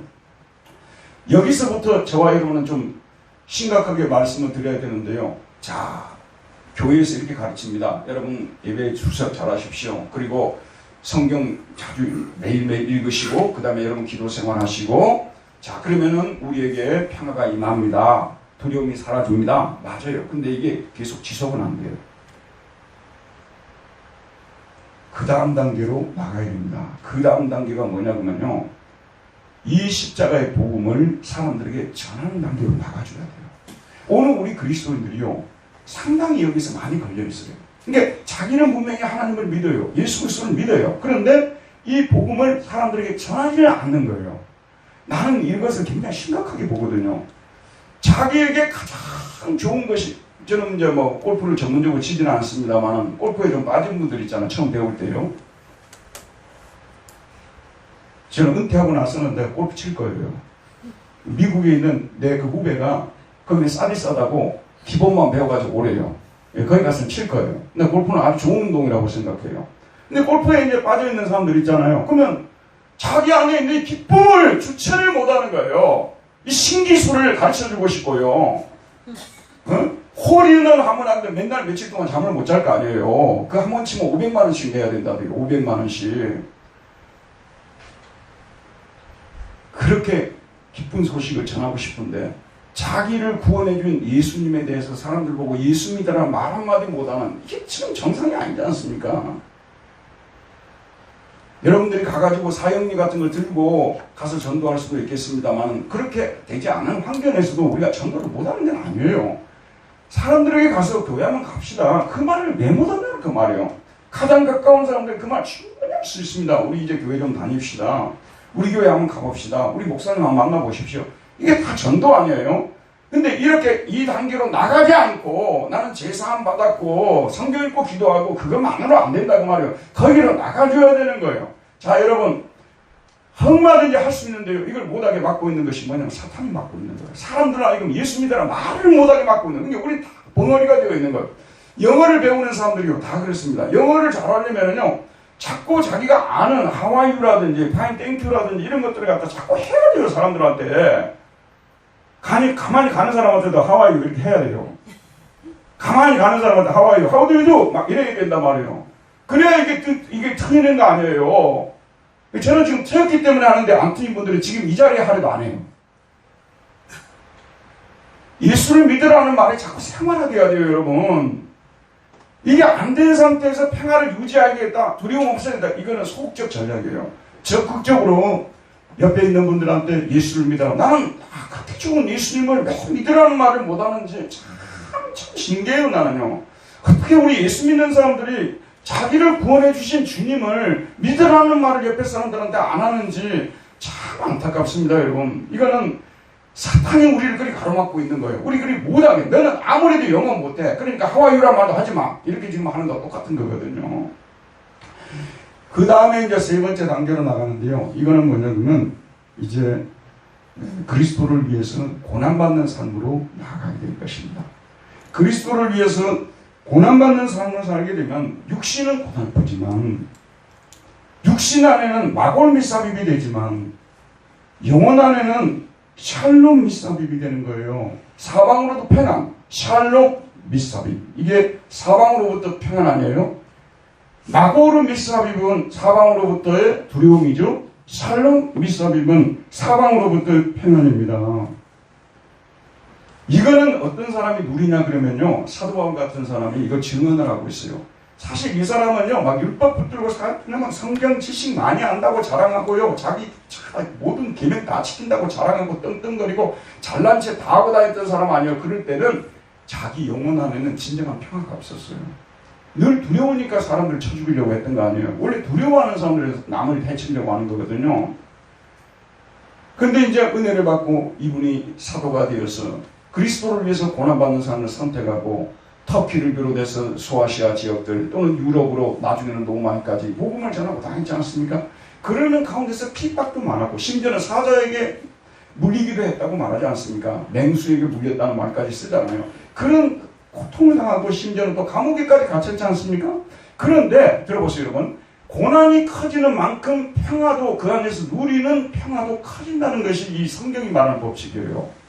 여기서부터 저와 여러분은 좀 심각하게 말씀을 드려야 되는데요. 자, 교회에서 이렇게 가르칩니다. 여러분 예배 주석 잘 하십시오. 그리고 성경 자주 매일매일 읽으시고 그 다음에 여러분 기도 생활하시고 자, 그러면은 우리에게 평화가 임합니다. 두려움이 사라집니다. 맞아요. 근데 이게 계속 지속은 안 돼요. 그 다음 단계로 나가야 됩니다. 그 다음 단계가 뭐냐면요. 이 십자가의 복음을 사람들에게 전하는 단계로 나가줘야 돼요. 오늘 우리 그리스도인들이요, 상당히 여기서 많이 걸려 있어요. 그러니까 자기는 분명히 하나님을 믿어요. 예수 그리스도를 믿어요. 그런데 이 복음을 사람들에게 전하지는 않는 거예요. 나는 이것을 굉장히 심각하게 보거든요. 자기에게 가장 좋은 것이, 저는 이제 뭐 골프를 전문적으로 치지는 않습니다만 골프에 좀 빠진 분들 있잖아요. 처음 배울 때요. 저는 은퇴하고 나서는 내가 골프 칠 거예요. 미국에 있는 내 그 후배가 거기 싸디 싸다고 기본만 배워가지고 오래요. 거기 가서 칠 거예요. 근데 골프는 아주 좋은 운동이라고 생각해요. 근데 골프에 이제 빠져있는 사람들 있잖아요. 그러면 자기 안에 있는 기쁨을 주체를 못하는 거예요. 이 신기술을 가르쳐주고 싶고요. 어? 홀인원 하면 안 돼. 맨날 며칠 동안 잠을 못 잘 거 아니에요. 그 한 번 치면 500만 원씩 내야 된다고요. 500만 원씩. 그렇게 기쁜 소식을 전하고 싶은데 자기를 구원해준 예수님에 대해서 사람들 보고 예수 믿으라는 말 한마디 못하는, 이게 지금 정상이 아니지 않습니까? 여러분들이 가가지고 사형리 같은 걸 들고 가서 전도할 수도 있겠습니다만 그렇게 되지 않은 환경에서도 우리가 전도를 못하는 데는 아니에요. 사람들에게 가서 교회 한번 갑시다. 그 말을 왜 못한다는 그 말이에요. 가장 가까운 사람들 그 말 충분히 할 수 있습니다. 우리 이제 교회 좀 다닙시다. 우리 교회 한번 가봅시다. 우리 목사님 한번 만나보십시오. 이게 다 전도 아니에요? 근데 이렇게 이 단계로 나가지 않고 나는 제사함 받았고 성경 읽고 기도하고 그것만으로 안 된다고 말이에요. 거기로 나가줘야 되는 거예요. 자, 여러분, 얼마든지 할 수 있는데요. 이걸 못하게 막고 있는 것이 뭐냐면 사탄이 막고 있는 거예요. 사람들은 아니면 예수 믿으라 말을 못하게 막고 있는 거예요. 그러니까 우리 다 벙어리가 되어 있는 거예요. 영어를 배우는 사람들이요, 다 그렇습니다. 영어를 잘하려면요, 자꾸 자기가 아는 하와이유라든지 파인 땡큐라든지 이런 것들을 갖다 자꾸 해야 돼요, 사람들한테. 가만히 가는 사람한테도 하와이유 이렇게 해야 돼요. 가만히 가는 사람한테 하와이유, how do you do? 막 이래야 된단 말이에요. 그래야 이게 틀리는 거 아니에요. 저는 지금 틀렸기 때문에 하는데 안 틀린 분들은 지금 이 자리에 하려도 안 해요. 예수를 믿으라는 말이 자꾸 생활하게 해야 돼요, 여러분. 이게 안 된 상태에서 평화를 유지하겠다, 두려움 없애야 된다. 이거는 소극적 전략이에요. 적극적으로 옆에 있는 분들한테 예수를 믿으라. 나는 그렇게 좋은 예수님을 왜 믿으라는 말을 못하는지 참 신기해요, 나는요. 어떻게 우리 예수 믿는 사람들이 자기를 구원해 주신 주님을 믿으라는 말을 옆에 사람들한테 안 하는지 참 안타깝습니다, 여러분. 이거는 사탄이 우리를 그리 가로막고 있는 거예요. 우리 그리 못하게. 너는 아무래도 영어 못해. 그러니까 하와이유란 말도 하지 마. 이렇게 지금 하는 거 똑같은 거거든요. 그 다음에 이제 세 번째 단계로 나가는데요. 이거는 뭐냐면 이제 그리스도를 위해서 고난받는 삶으로 나아가게 될 것입니다. 그리스도를 위해서 고난받는 삶을 살게 되면 육신은 고달프지만, 육신 안에는 마골 미사빕이 되지만 영혼 안에는 샬롬 미사빕이 되는 거예요. 사방으로도 평안, 샬롬 미사빕. 이게 사방으로부터 평안 아니에요? 마고르 미사빕은 사방으로부터의 두려움이죠. 샬롬 미사빕은 사방으로부터의 평안입니다. 이거는 어떤 사람이 누리냐 그러면요, 사도 바울 같은 사람이 이거 증언을 하고 있어요. 사실 이 사람은요, 막 율법 붙들고 막 성경 지식 많이 안다고 자랑하고요, 자기 모든 계명 다 지킨다고 자랑하고 떵떵거리고 잘난 체 다 하고 다녔던 사람 아니에요. 그럴 때는 자기 영혼 안에는 진정한 평화가 없었어요. 늘 두려우니까 사람들 쳐 죽이려고 했던 거 아니에요. 원래 두려워하는 사람들 남을 해치려고 하는 거거든요. 근데 이제 은혜를 받고 이분이 사도가 되어서 그리스도를 위해서 고난받는 삶을 선택하고 터키를 비롯해서 소아시아 지역들 또는 유럽으로 나중에는 로마까지 복음을 전하고 다녔지 않습니까? 그러는 가운데서 핍박도 많았고 심지어는 사자에게 물리기도 했다고 말하지 않습니까? 맹수에게 물렸다는 말까지 쓰잖아요. 그런 고통을 당하고 심지어는 또 감옥에까지 갇혔지 않습니까? 그런데 들어보세요, 여러분. 고난이 커지는 만큼 평화도, 그 안에서 누리는 평화도 커진다는 것이 이 성경이 말하는 법칙이에요.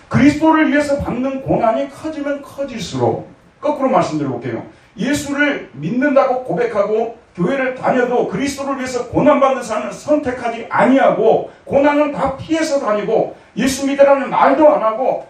그리스도를 위해서 받는 고난이 커지면 커질수록, 거꾸로 말씀드려볼게요. 예수를 믿는다고 고백하고 교회를 다녀도 그리스도를 위해서 고난받는 삶을 선택하지 아니하고 고난은 다 피해서 다니고 예수 믿으라는 말도 안 하고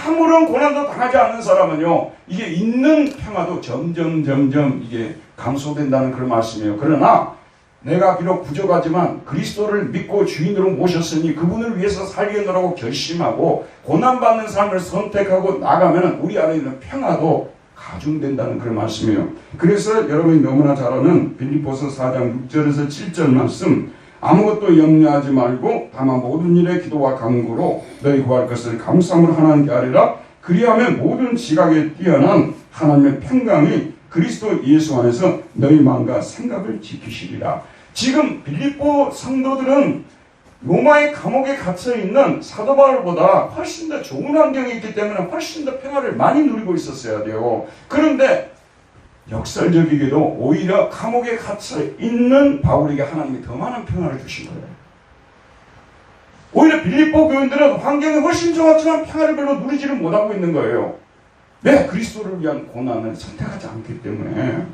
아무런 고난도 당하지 않는 사람은요, 이게 있는 평화도 점점 이게 감소된다는 그런 말씀이에요. 그러나 내가 비록 부족하지만 그리스도를 믿고 주인으로 모셨으니 그분을 위해서 살겠노라고 결심하고 고난받는 삶을 선택하고 나가면 우리 안에 있는 평화도 가중된다는 그런 말씀이에요. 그래서 여러분이 너무나 잘 아는 빌립보서 4장 6절에서 7절 말씀, 아무것도 염려하지 말고 다만 모든 일에 기도와 간구로 너희 구할 것을 감사함으로 하나님께 아뢰라. 그리하면 모든 지각에 뛰어난 하나님의 평강이 그리스도 예수 안에서 너희 마음과 생각을 지키시리라. 지금 빌립보 성도들은 로마의 감옥에 갇혀있는 사도 바울보다 훨씬 더 좋은 환경이 있기 때문에 훨씬 더 평화를 많이 누리고 있었어야 돼요. 그런데 역설적이게도 오히려 감옥에 갇혀있는 바울에게 하나님이 더 많은 평화를 주신 거예요. 오히려 빌립보 교인들은 환경이 훨씬 좋았지만 평화를 별로 누리지를 못하고 있는 거예요. 왜? 그리스도를 위한 고난을 선택하지 않기 때문에.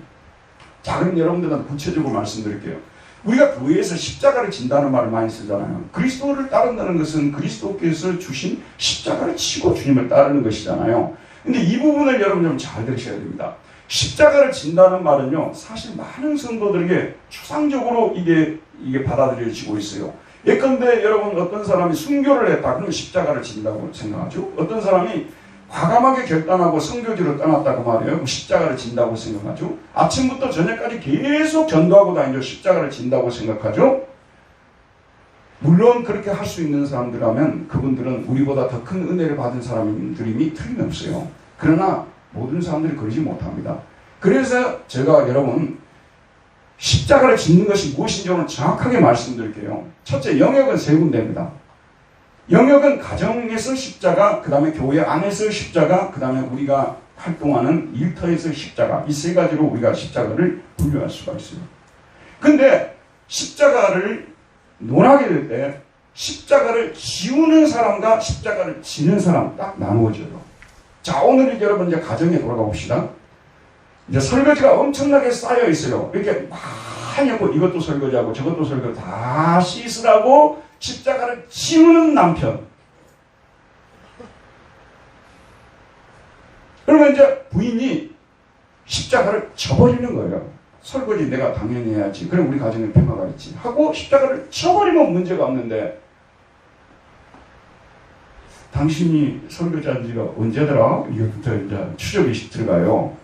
자, 그럼 여러분들한테 구체적으로 말씀드릴게요. 우리가 교회에서 십자가를 진다는 말을 많이 쓰잖아요. 그리스도를 따른다는 것은 그리스도께서 주신 십자가를 치고 주님을 따르는 것이잖아요. 근데 이 부분을 여러분 좀 잘 들으셔야 됩니다. 십자가를 진다는 말은요, 사실 많은 성도들에게 추상적으로 이게 받아들여지고 있어요. 예컨대 여러분 어떤 사람이 순교를 했다. 그러면 십자가를 진다고 생각하죠. 어떤 사람이 과감하게 결단하고 선교지로 떠났다고 말이에요. 십자가를 진다고 생각하죠. 아침부터 저녁까지 계속 전도하고 다니죠. 십자가를 진다고 생각하죠. 물론 그렇게 할 수 있는 사람들이라면 그분들은 우리보다 더 큰 은혜를 받은 사람들임이 틀림없어요. 그러나 모든 사람들이 그러지 못합니다. 그래서 제가 여러분 십자가를 짓는 것이 무엇인지 오늘 정확하게 말씀드릴게요. 첫째, 영역은 세 군데입니다. 영역은 가정에서 십자가, 그 다음에 교회 안에서 십자가, 그 다음에 우리가 활동하는 일터에서 십자가, 이 세 가지로 우리가 십자가를 분류할 수가 있어요. 근데 십자가를 논하게 될 때 십자가를 지우는 사람과 십자가를 지는 사람 딱 나누어져요. 자, 오늘 여러분 이제 가정에 돌아가 봅시다. 이제 설거지가 엄청나게 쌓여 있어요. 이렇게 많이 하고 이것도 설거지하고 저것도 설거지 다 씻으라고 십자가를 지우는 남편. 그러면 이제 부인이 십자가를 쳐버리는 거예요. 설거지 내가 당연히 해야지. 그럼 우리 가정에 평화가 있지. 하고 십자가를 쳐버리면 문제가 없는데, 당신이 설거지한 지가 언제더라? 이거부터 이제 추적이 들어가요.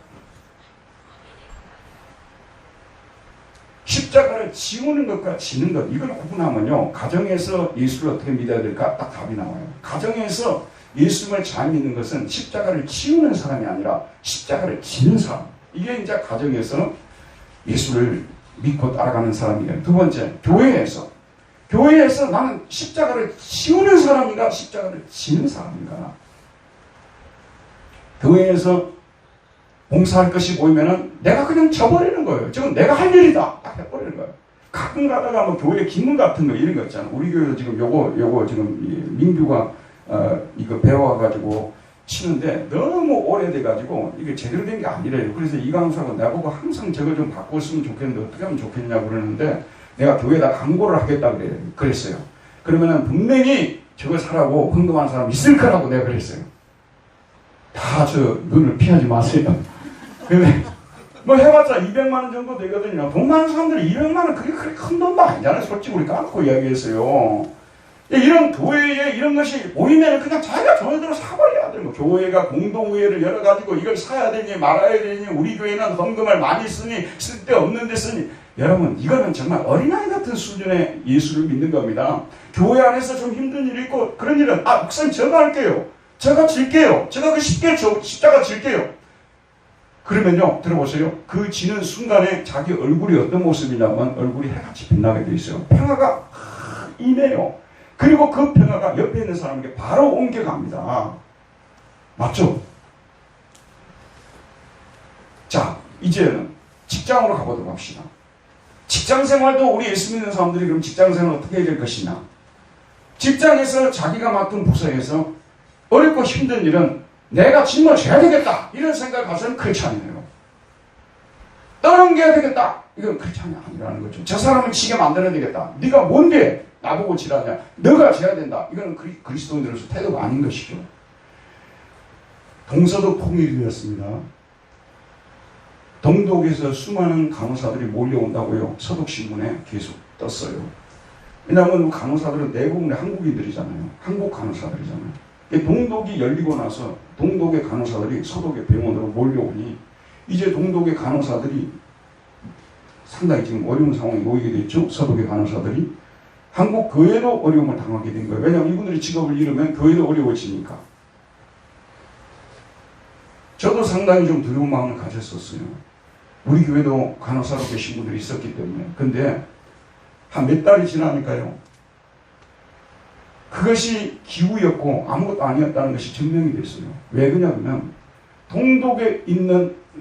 십자가를 지우는 것과 지는 것, 이걸 구분하면요, 가정에서 예수를 어떻게 믿어야 될까? 딱 답이 나와요. 가정에서 예수를 잘 믿는 것은 십자가를 지우는 사람이 아니라 십자가를 지는 사람. 이게 이제 가정에서 예수를 믿고 따라가는 사람이에요. 두 번째, 교회에서 나는 십자가를 지우는 사람인가, 십자가를 지는 사람인가. 교회에서 봉사할 것이 보이면은 내가 그냥 져버리는 거예요. 지금 내가 할 일이다. 딱 해버리는 거예요. 가끔 가다가 뭐 교회 기능 같은 거 이런 거 있잖아. 우리 교회도 지금 요거 지금 민규가 이거 배워가지고 치는데 너무 오래돼가지고 이게 제대로 된 게 아니래요. 그래서 이 강사가 나보고 항상 저거 좀 바꿨으면 좋겠는데 어떻게 하면 좋겠냐고 그러는데 내가 교회에다 광고를 하겠다 그랬어요. 그러면은 분명히 저거 사라고 헌금하는 사람 있을 거라고 내가 그랬어요. 다 저 눈을 피하지 마세요. 근데 뭐 해봤자 200만 원 정도 되거든요. 돈 많은 사람들이 200만 원 그게 그렇게 큰 돈도 아니잖아요. 솔직히 우리 까놓고 이야기했어요. 이런 교회에 이런 것이 보이면 그냥 자기가 돈으로 사버려야 돼요. 뭐 교회가 공동의회를 열어가지고 이걸 사야 되니 말아야 되니 우리 교회는 헌금을 많이 쓰니 쓸데없는 데 쓰니. 여러분, 이거는 정말 어린아이 같은 수준의 예수를 믿는 겁니다. 교회 안에서 좀 힘든 일이 있고 그런 일은 목사님 제가 할게요. 제가 질게요. 제가 그 십자가 질게요. 그러면요, 들어보세요. 그 지는 순간에 자기 얼굴이 어떤 모습이냐면 얼굴이 해같이 빛나게 돼 있어요. 평화가 임해요. 그리고 그 평화가 옆에 있는 사람에게 바로 옮겨갑니다. 맞죠? 자, 이제는 직장으로 가보도록 합시다. 직장생활도 우리 예수 믿는 사람들이 그럼 직장생활을 어떻게 해야 될 것이냐. 직장에서 자기가 맡은 부서에서 어렵고 힘든 일은 내가 짊어져야 되겠다 이런 생각을 가서는 그렇지 않아요. 떠넘겨야 되겠다 이건 그렇지 아니라는 거죠. 저 사람을 지게 만들어야 되겠다. 네가 뭔데 나보고 지라냐. 너가 져야 된다. 이거는 그리스도인들로서 태도가 아닌 것이죠. 동서도 통일이 되었습니다. 동독에서 수많은 간호사들이 몰려온다고요. 서독신문에 계속 떴어요. 왜냐하면 간호사들은 대부분 한국인들이잖아요. 한국 간호사들이잖아요. 동독이 열리고 나서 동독의 간호사들이 서독의 병원으로 몰려오니 이제 동독의 간호사들이 상당히 지금 어려운 상황에 놓이게 됐죠. 서독의 간호사들이. 한국 교회도 어려움을 당하게 된 거예요. 왜냐하면 이분들이 직업을 잃으면 교회도 어려워지니까. 저도 상당히 좀 두려운 마음을 가졌었어요. 우리 교회도 간호사로 계신 분들이 있었기 때문에. 근데 한 몇 달이 지나니까요. 그것이 기우였고 아무것도 아니었다는 것이 증명이 됐어요. 왜 그러냐면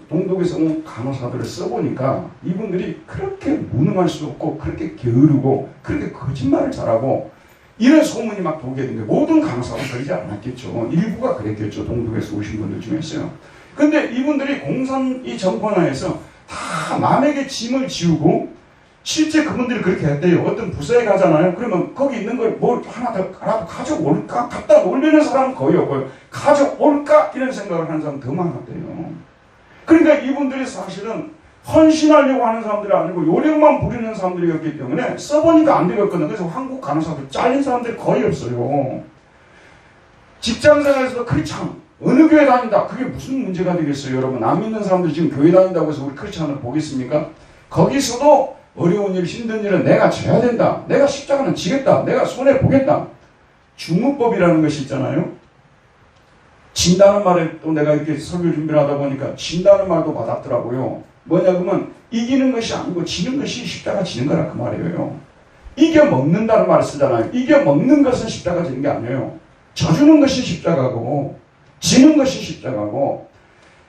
동독에서 온 간호사들을 써보니까 이분들이 그렇게 무능할 수 없고 그렇게 게으르고 그렇게 거짓말을 잘하고 이런 소문이 막 돌게 된 거예요. 모든 간호사는 그러지 않았겠죠. 일부가 그랬겠죠. 동독에서 오신 분들 중에서요. 근데 이분들이 공산 이 정권하에서 다 남에게 짐을 지우고 실제 그분들이 그렇게 했대요. 어떤 부서에 가잖아요. 그러면 거기 있는 걸 뭘 하나도 가져올까? 갖다 놀리는 사람은 거의 없고요. 가져올까? 이런 생각을 하는 사람은 더 많았대요. 그러니까 이분들이 사실은 헌신하려고 하는 사람들이 아니고 요령만 부리는 사람들이었기 때문에 써보니까 안 되겠거든요. 그래서 한국 간호사들 잘린 사람들이 거의 없어요. 직장생활에서도 크리스찬 어느 교회 다닌다. 그게 무슨 문제가 되겠어요. 여러분 안 믿는 사람들이 지금 교회 다닌다고 해서 우리 크리스찬을 보겠습니까? 거기서도 어려운 일, 힘든 일은 내가 져야 된다. 내가 십자가는 지겠다. 내가 손해보겠다. 중무법이라는 것이 있잖아요. 진다는 말에 또 내가 이렇게 설교 준비를 하다 보니까 진다는 말도 받았더라고요. 뭐냐 그러면 이기는 것이 아니고 지는 것이 십자가 지는 거라 그 말이에요. 이겨먹는다는 말을 쓰잖아요. 이겨먹는 것은 십자가 지는 게 아니에요. 져주는 것이 십자가고 지는 것이 십자가고.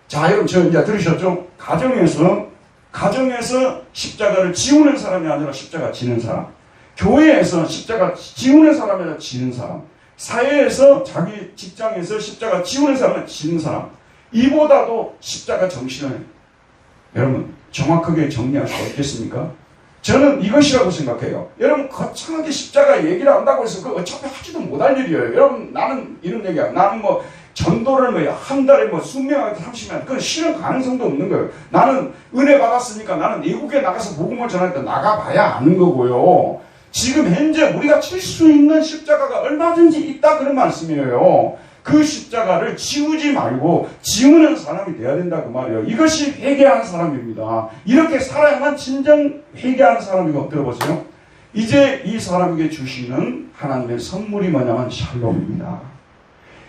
자 여러분 저 이제 들으셨죠? 가정에서 십자가를 지우는 사람이 아니라 십자가 지는 사람, 교회에서 십자가 지우는 사람이 아니라 지는 사람, 사회에서 자기 직장에서 십자가 지우는 사람은 지는 사람, 이보다도 십자가 정신을 여러분 정확하게 정리할 수 없겠습니까? 저는 이것이라고 생각해요. 여러분 거창하게 십자가 얘기를 한다고 해서 그 어차피 하지도 못할 일이에요. 여러분 나는 이런 얘기야. 나는 뭐 전도를 한 달에 수명하게 30년 그건 실현 가능성도 없는 거예요. 나는 은혜 받았으니까 나는 외국에 나가서 복음을 전하니까 나가봐야 아는 거고요. 지금 현재 우리가 칠 수 있는 십자가가 얼마든지 있다 그런 말씀이에요. 그 십자가를 지우지 말고 지우는 사람이 돼야 된다 그 말이에요. 이것이 회개하는 사람입니다. 이렇게 살아야만 진정 회개하는 사람이고. 들어보세요. 이제 이 사람에게 주시는 하나님의 선물이 뭐냐면 샬롬입니다.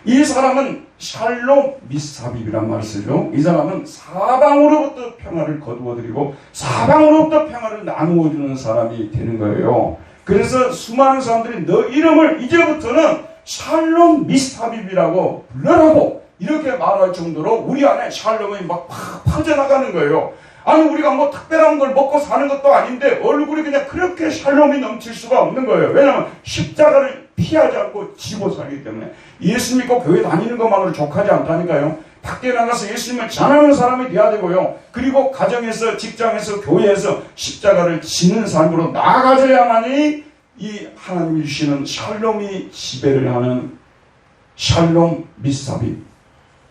이 사람은 샬롬 미사빕이란 말을 쓰죠. 이 사람은 사방으로부터 평화를 거두어드리고 사방으로부터 평화를 나누어주는 사람이 되는 거예요. 그래서 수많은 사람들이 너 이름을 이제부터는 샬롬 미사빕이라고 불러라고 이렇게 말할 정도로 우리 안에 샬롬이 막 퍼져나가는 거예요. 아니 우리가 뭐 특별한 걸 먹고 사는 것도 아닌데 얼굴이 그냥 그렇게 샬롬이 넘칠 수가 없는 거예요. 왜냐하면 십자가를 피하지 않고 지고 살기 때문에. 예수 믿고 교회 다니는 것만으로 족하지 않다니까요. 밖에 나가서 예수님을 전하는 사람이 돼야 되고요. 그리고 가정에서 직장에서 교회에서 십자가를 지는 삶으로 나아가져야만이 이 하나님이 주시는 샬롬이 지배를 하는 샬롬 미사빕.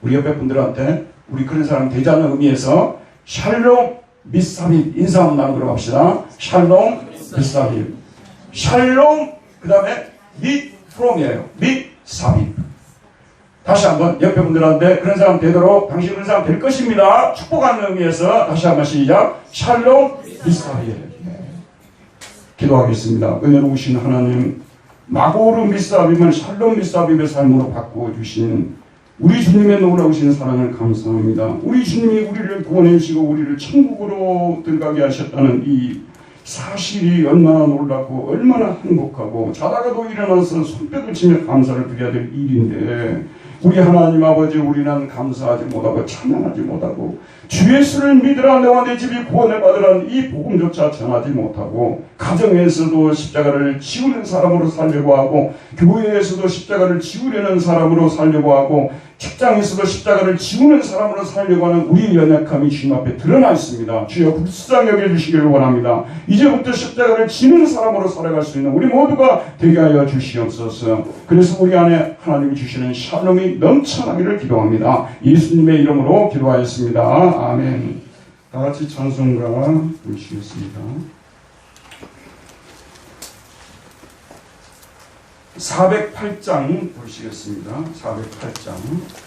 우리 옆에 분들한테 우리 그런 사람 되자는 의미에서 샬롬 미사빕 인사 한번 나누도록 합시다. 샬롬 미사빕. 샬롬 그 다음에 프롬이에요. 미사빕. 다시 한번 옆에 분들한테 그런 사람 되도록 당신 그런 사람 될 것입니다. 축복하는 의미에서 다시 한번 시작. 샬롬 미사빕. 기도하겠습니다. 은혜로우신 하나님, 마고르 미사빕을 샬롬 미사빕의 삶으로 바꾸어주신 우리 주님의 놀라우신 사랑을 감사합니다. 우리 주님이 우리를 구원해 주시고 우리를 천국으로 들어가게 하셨다는 이 사실이 얼마나 놀랍고 얼마나 행복하고 자다가도 일어나서 손뼉을 치며 감사를 드려야 될 일인데 우리 하나님 아버지 우리는 감사하지 못하고 찬양하지 못하고 주 예수를 믿으라 너와 내 집이 구원을 받으라는 이 복음조차 전하지 못하고 가정에서도 십자가를 지우는 사람으로 살려고 하고 교회에서도 십자가를 지우려는 사람으로 살려고 하고 직장에서도 십자가를 지우는 사람으로 살려고 하는 우리의 연약함이 주님 앞에 드러나 있습니다. 주여 불쌍히 여겨주시기를 원합니다. 이제부터 십자가를 지는 사람으로 살아갈 수 있는 우리 모두가 되게 하여 주시옵소서. 그래서 우리 안에 하나님이 주시는 샬롬이 넘쳐나기를 기도합니다. 예수님의 이름으로 기도하였습니다. 아멘. 다 같이 찬송가 보시겠습니다. 408장 보시겠습니다. 408장.